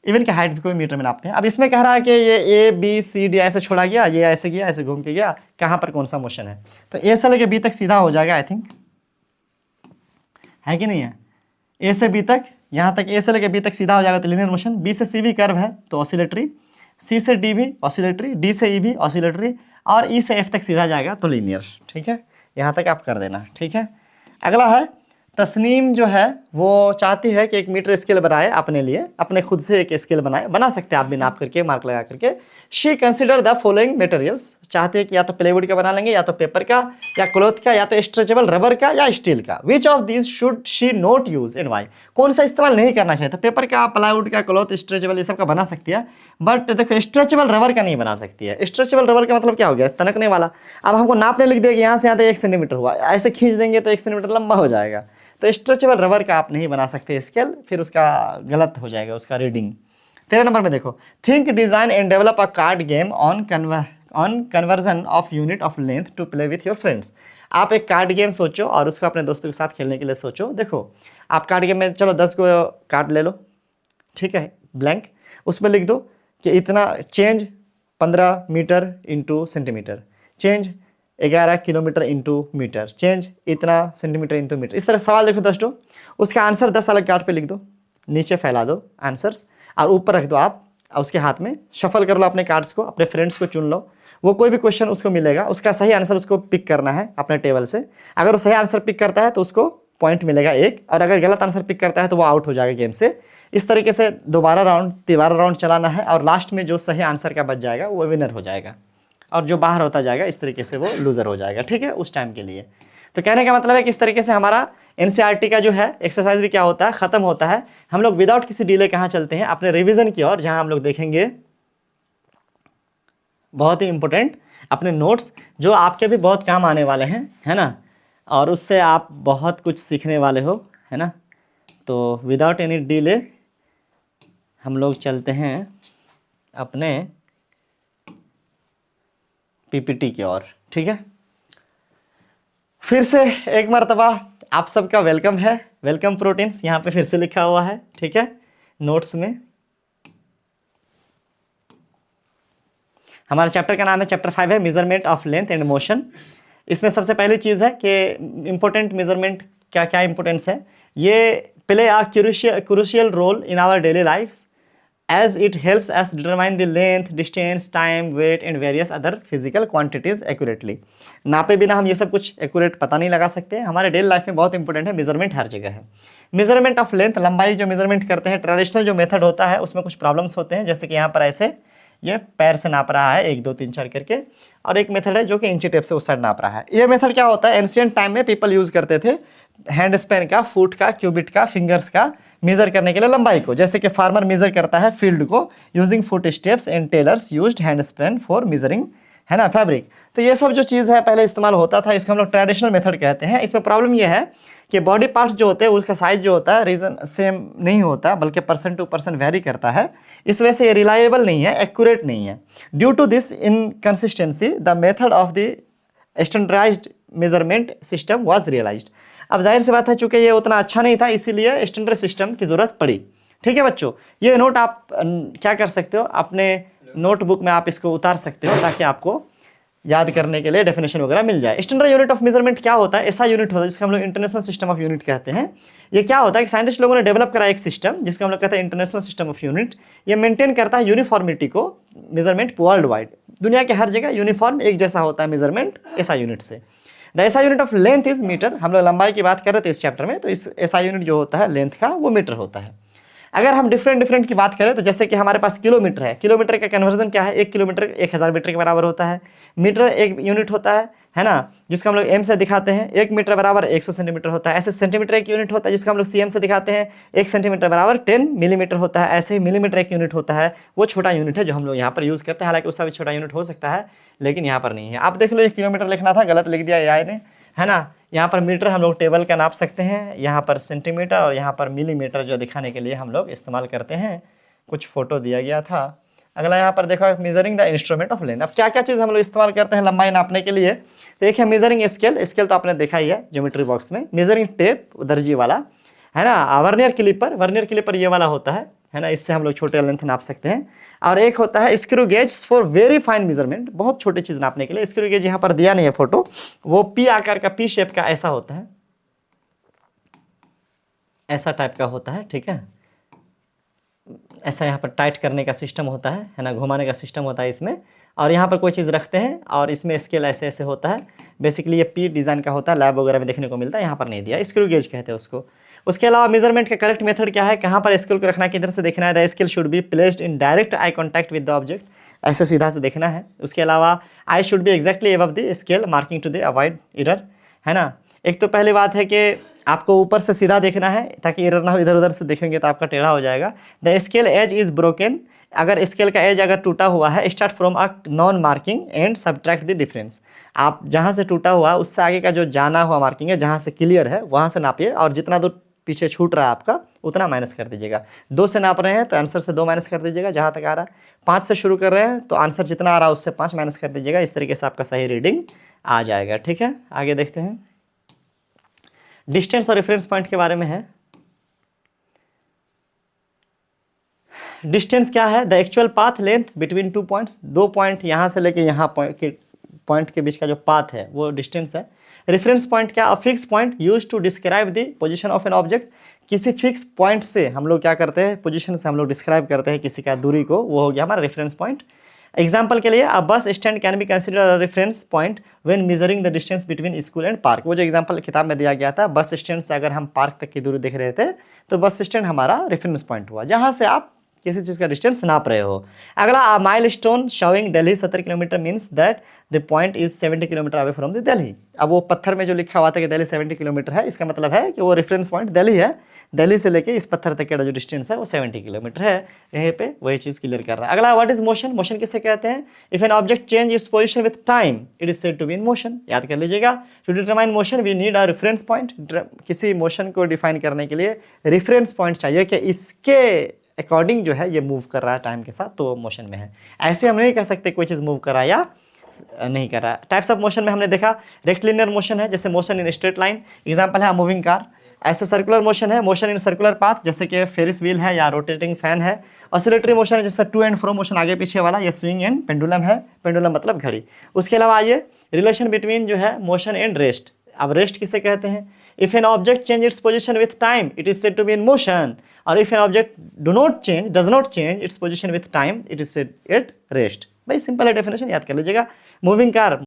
इवन के हाइट भी कोई मीटर में नापते हैं। अब इसमें कह रहा है कि ये ABCD ऐसे छोड़ा गया, ये ऐसे गया, ऐसे घूम के गया, कहाँ पर कौन सा मोशन है। तो A से लेके B तक सीधा हो जाएगा, आई थिंक, है कि नहीं है। A से B तक, यहाँ तक A से लेके B तक सीधा हो जाएगा तो लीनियर मोशन। B से C भी कर्व है तो ऑसिलेटरी, C से D भी ऑसिलेटरी, D से E भी ऑसिलेटरी, और E से F तक सीधा जाएगा तो लीनियर। ठीक है, यहाँ तक आप कर देना। ठीक है, अगला है तस्नीम, जो है वो चाहती है कि 1 मीटर स्केल बनाए अपने लिए, अपने खुद से एक स्केल बनाए, बना सकते हैं आप भी नाप करके, मार्क लगा करके। She consider the following materials, चाहते हैं कि या तो प्लेवुड का बना लेंगे, या तो पेपर का, या क्लॉथ का, या तो स्ट्रेचेबल रबर का, या स्टील का। Which of these should she not use and why, कौन सा इस्तेमाल नहीं करना चाहिए। तो पेपर का, प्लाईवुड का, क्लॉथ, स्ट्रेचेबल, ये सब का बना सकती है, बट देखो स्ट्रेचेबल रबर का नहीं बना सकती है। स्ट्रेचेबल रबर का मतलब क्या हो गया, तनकने वाला। अब हमको नापने लिख देगा यहाँ से यहाँ तक 1 सेंटीमीटर हुआ, ऐसे खींच देंगे तो 1 सेंटीमीटर लंबा हो जाएगा। तो स्ट्रेचेबल रबर का आप नहीं बना सकते स्केल, फिर उसका गलत हो जाएगा उसका रीडिंग। 13 नंबर में देखो, think design and develop a card game on conversion of unit of length to play with your friends. आप एक कार्ड गेम सोचो और उसको अपने दोस्तों के साथ खेलने के लिए सोचो। देखो आप कार्ड गेम में, चलो 10 को कार्ड ले लो, ठीक है, ब्लैंक, उसमें लिख दो कि इतना change 15 metre into centimetre, change 11 kilometre into metre, change इतना सेंटीमीटर इंटू मीटर। इस तरह सवाल देखो 10 टो, उसका आंसर 10 अलग कार्ड पे लिख दो, नीचे फैला दो आंसर्स, और ऊपर रख दो आप, उसके हाथ में शफल कर लो अपने कार्ड्स को, अपने फ्रेंड्स को चुन लो। वो कोई भी क्वेश्चन उसको मिलेगा, उसका सही आंसर उसको पिक करना है अपने टेबल से। अगर वो सही आंसर पिक करता है तो उसको पॉइंट मिलेगा 1, और अगर गलत आंसर पिक करता है तो वो आउट हो जाएगा गेम से। इस तरीके से 12 राउंड चलाना है, और लास्ट में जो सही आंसर का बच जाएगा वो विनर हो जाएगा, और जो बाहर होता जाएगा इस तरीके से वो लूज़र हो जाएगा। ठीक है, उस टाइम के लिए। तो कहने का मतलब है कि इस तरीके से हमारा NCERT का जो है एक्सरसाइज भी क्या होता है, ख़त्म होता है। हम लोग विदाउट किसी डिले कहाँ चलते हैं, अपने रिवीजन की ओर, जहाँ हम लोग देखेंगे बहुत ही इंपॉर्टेंट अपने नोट्स, जो आपके भी बहुत काम आने वाले हैं, है ना, और उससे आप बहुत कुछ सीखने वाले हो, है ना। तो विदाउट एनी डिले हम लोग चलते हैं अपने PPT की ओर। ठीक है, फिर से एक मरतबा आप सबका वेलकम है, वेलकम प्रोटीन्स यहाँ पे फिर से लिखा हुआ है। ठीक है, नोट्स में हमारे चैप्टर का नाम है, चैप्टर 5 है measurement of length and motion. इसमें सबसे पहली चीज़ है कि इंपॉर्टेंट मेजरमेंट क्या इंपॉर्टेंस है। ये play a crucial role in our daily lifes, as it helps us determine the length, distance, time, weight and various other physical quantities accurately। नापे बिना हम ये सब कुछ एक्यूरेट पता नहीं लगा सकते। हमारे डेली लाइफ में बहुत इंपॉर्टेंट है, मेजरमेंट हर जगह है। मेजरमेंट ऑफ लेंथ, लंबाई जो मेजरमेंट करते हैं, ट्रेडिशनल जो मेथड होता है उसमें कुछ प्रॉब्लम्स होते हैं, जैसे कि यहाँ पर ऐसे ये पैर से नाप रहा है 1 2 3 4 करके, और एक मेथड है जो कि इंची टेप से उस साइड नाप रहा है। ये मेथड क्या होता है, एंशिएंट टाइम में पीपल यूज करते थे हैंड स्पैन का, फुट का, क्यूबिट का, फिंगर्स का मेजर करने के लिए लंबाई को। जैसे कि फार्मर मेजर करता है फील्ड को using foot steps and tailors used hand span for measuring, है ना, फैब्रिक। तो ये सब जो चीज़ है पहले इस्तेमाल होता था, इसको हम लोग ट्रेडिशनल मेथड कहते हैं। इसमें प्रॉब्लम ये है कि बॉडी पार्ट्स जो होते हैं उसका साइज जो होता है रीजन सेम नहीं होता, बल्कि पर्सन टू पर्सन वेरी करता है। इस वजह से ये रिलायबल नहीं है, एक्यूरेट नहीं है। Due to this inconsistency the method of the standardised measurement system was realised. अब जाहिर सी बात है, चूंकि ये उतना अच्छा नहीं था, इसीलिए स्टैंडर्ड सिस्टम की जरूरत पड़ी। ठीक है बच्चों, ये नोट आप क्या कर सकते हो, अपने नोटबुक में आप इसको उतार सकते हो ताकि आपको याद करने के लिए डेफिनेशन वगैरह मिल जाए। स्टैंडर्ड यूनिट ऑफ मेजरमेंट क्या होता है, ऐसा यूनिट होता है जिसको हम लोग इंटरनेशनल सिस्टम ऑफ यूनिट कहते हैं। ये क्या होता है कि साइंटिस्ट लोगों ने डेवलप करा एक सिस्टम जिसको हम लोग कहते हैं इंटरनेशनल सिस्टम ऑफ यूनिट। ये मेंटेन करता है यूनिफॉर्मिटी को, मेजरमेंट वर्ल्ड वाइड, दुनिया के हर जगह यूनिफॉर्म एक जैसा होता है मेजरमेंट ऐसा यूनिट से। The SI unit of length is metre. हम लोग लंबाई की बात कर रहे थे इस चैप्टर में, तो इस एसआई यूनिट जो होता है लेंथ का वो मीटर होता है। अगर हम डिफरेंट की बात करें तो जैसे कि हमारे पास किलोमीटर है, किलोमीटर का कन्वर्जन क्या है, 1 किलोमीटर 1000 मीटर के बराबर होता है। मीटर एक यूनिट होता है ना, जिसको हम लोग एम से दिखाते हैं। 1 मीटर बराबर 100 सेंटीमीटर होता है। ऐसे सेंटीमीटर एक यूनिट होता है जिसको हम लोग सीएम से दिखाते हैं। 1 सेंटीमीटर बराबर 10 मिलीमीटर होता है। ऐसे ही मिलीमीटर एक यूनिट होता है, वो छोटा यूनिट है जो हम लोग यहाँ पर यूज़ करते हैं। हालांकि उसका भी छोटा यूनिट हो सकता है लेकिन यहाँ पर नहीं है। आप देख लो, 1 किलोमीटर लिखना था, गलत लिख दिया एआई ने, है ना। यहाँ पर मीटर हम लोग टेबल का नाप सकते हैं, यहाँ पर सेंटीमीटर और यहाँ पर मिलीमीटर जो दिखाने के लिए हम लोग इस्तेमाल करते हैं। कुछ फोटो दिया गया था। अगला यहाँ पर देखो, measuring the instrument of length. अब क्या क्या चीज़ हम लोग इस्तेमाल करते हैं लंबाई नापने के लिए, तो एक है मेजरिंग स्केल। स्केल तो आपने देखा ही है ज्योमेट्री बॉक्स में। मेजरिंग टेप, दर्जी वाला, है ना। वर्नियर क्लिपर, वर्नियर क्लिपर ये वाला होता है ना, इससे हम लोग छोटे लेंथ नाप सकते हैं। और एक होता है screw gauge for very fine measurement, बहुत छोटी चीज़ नापने के लिए। स्क्रू गेज यहाँ पर दिया नहीं है फोटो, वो पी आकार का, पी शेप का ऐसा होता है, ऐसा टाइप का होता है, ठीक है। ऐसा यहाँ पर टाइट करने का सिस्टम होता है ना, घुमाने का सिस्टम होता है इसमें। और यहाँ पर कोई चीज़ रखते हैं और इसमें स्केल ऐसे ऐसे होता है। बेसिकली ये पी डिज़ाइन का होता है, लैब वगैरह में देखने को मिलता है, यहाँ पर नहीं दिया। स्क्रू गेज कहते हैं उसको। उसके अलावा मेजरमेंट का करेक्ट मेथड क्या है, कहाँ पर स्केल को रखना है, किधर से देखना है। The scale should be placed in direct eye contact with the object, ऐसे सीधा से देखना है। उसके अलावा eye should be exactly above the scale marking to the avoid error, है ना। एक तो पहली बात है कि आपको ऊपर से सीधा देखना है ताकि एरर ना हो, इधर उधर से देखेंगे तो आपका टेढ़ा हो जाएगा। The scale edge is broken, अगर स्केल का एज अगर टूटा हुआ है, start from a non marking and subtract the difference. आप जहाँ से टूटा हुआ है उससे आगे का जो जाना हुआ मार्किंग है, जहाँ से क्लियर है वहाँ से नापिए, और जितना दूर पीछे छूट रहा है आपका उतना माइनस कर दीजिएगा। 2 से नाप रहे हैं तो आंसर से 2 माइनस कर दीजिएगा जहाँ तक आ रहा है। 5 से शुरू कर रहे हैं तो आंसर जितना आ रहा है उससे 5 माइनस कर दीजिएगा। इस तरीके से आपका सही रीडिंग आ जाएगा, ठीक है। आगे देखते हैं, डिस्टेंस और रेफरेंस पॉइंट के बारे में है। डिस्टेंस क्या है, the actual path length between 2 points, 2 point यहाँ से लेके यहाँ पॉइंट के बीच का जो पाथ है वो डिस्टेंस है। रेफरेंस पॉइंट क्या, a fix point use to describe the position of an object. किसी फिक्स पॉइंट से हम लोग क्या करते हैं, पोजीशन से हम लोग डिस्क्राइब करते हैं किसी का दूरी को, वो हो गया हमारा रेफरेंस पॉइंट। एग्जाम्पल के लिए, a bus stand can be consider a reference point when measuring the distance between school and park. वो जो एग्जाम्पल किताब में दिया गया था, बस स्टैंड से अगर हम पार्क तक की दूरी देख रहे थे तो बस स्टैंड हमारा रेफरेंस पॉइंट हुआ, जहाँ से आप किसी चीज़ का डिस्टेंस नाप रहे हो। अगला, mile stone showing Delhi 70 kilometre means that the point is 70 kilometre away from the Delhi. अब वो पत्थर में जो लिखा हुआ था कि दिल्ली 70 किलोमीटर है, इसका मतलब है कि वो रेफरेंस पॉइंट दिल्ली है। दिल्ली से लेके इस पत्थर तक का जो डिस्टेंस है वो 70 किलोमीटर है। यहीं पे वही चीज़ क्लियर कर रहा है। अगला, व्हाट इज मोशन, मोशन किसे कहते हैं। If an object change is position with time it is said to be in motion. याद कर लीजिएगा, to determine motion we need a reference point. किसी मोशन को डिफाइन करने के लिए रेफरेंस पॉइंट चाहिए कि इसके अकॉर्डिंग जो है ये मूव कर रहा है टाइम के साथ, तो मोशन में है। ऐसे हम नहीं कह सकते कोई चीज़ मूव कर रहा है या नहीं कर रहा है। टाइप्स ऑफ मोशन में हमने देखा, रेक्टिलिनियर मोशन है जैसे motion in straight line, example है मूविंग कार। ऐसे सर्कुलर मोशन है, मोशन इन सर्कुलर पाथ जैसे कि फेरिस व्हील है या रोटेटिंग फैन है। ऑसिलेटरी मोशन है जैसे टू एंड फ्रो मोशन, आगे पीछे वाला, ये स्विंग एंड पेंडुलम है। पेंडुलम मतलब घड़ी। उसके अलावा आइए, रिलेशन बिटवीन जो है मोशन एंड रेस्ट। अब रेस्ट किसे कहते हैं? If an object change its position with time it is said to be in motion, और if an object does not change its position with time it is said at rest. भाई simple है, definition याद कर लीजिएगा। Moving car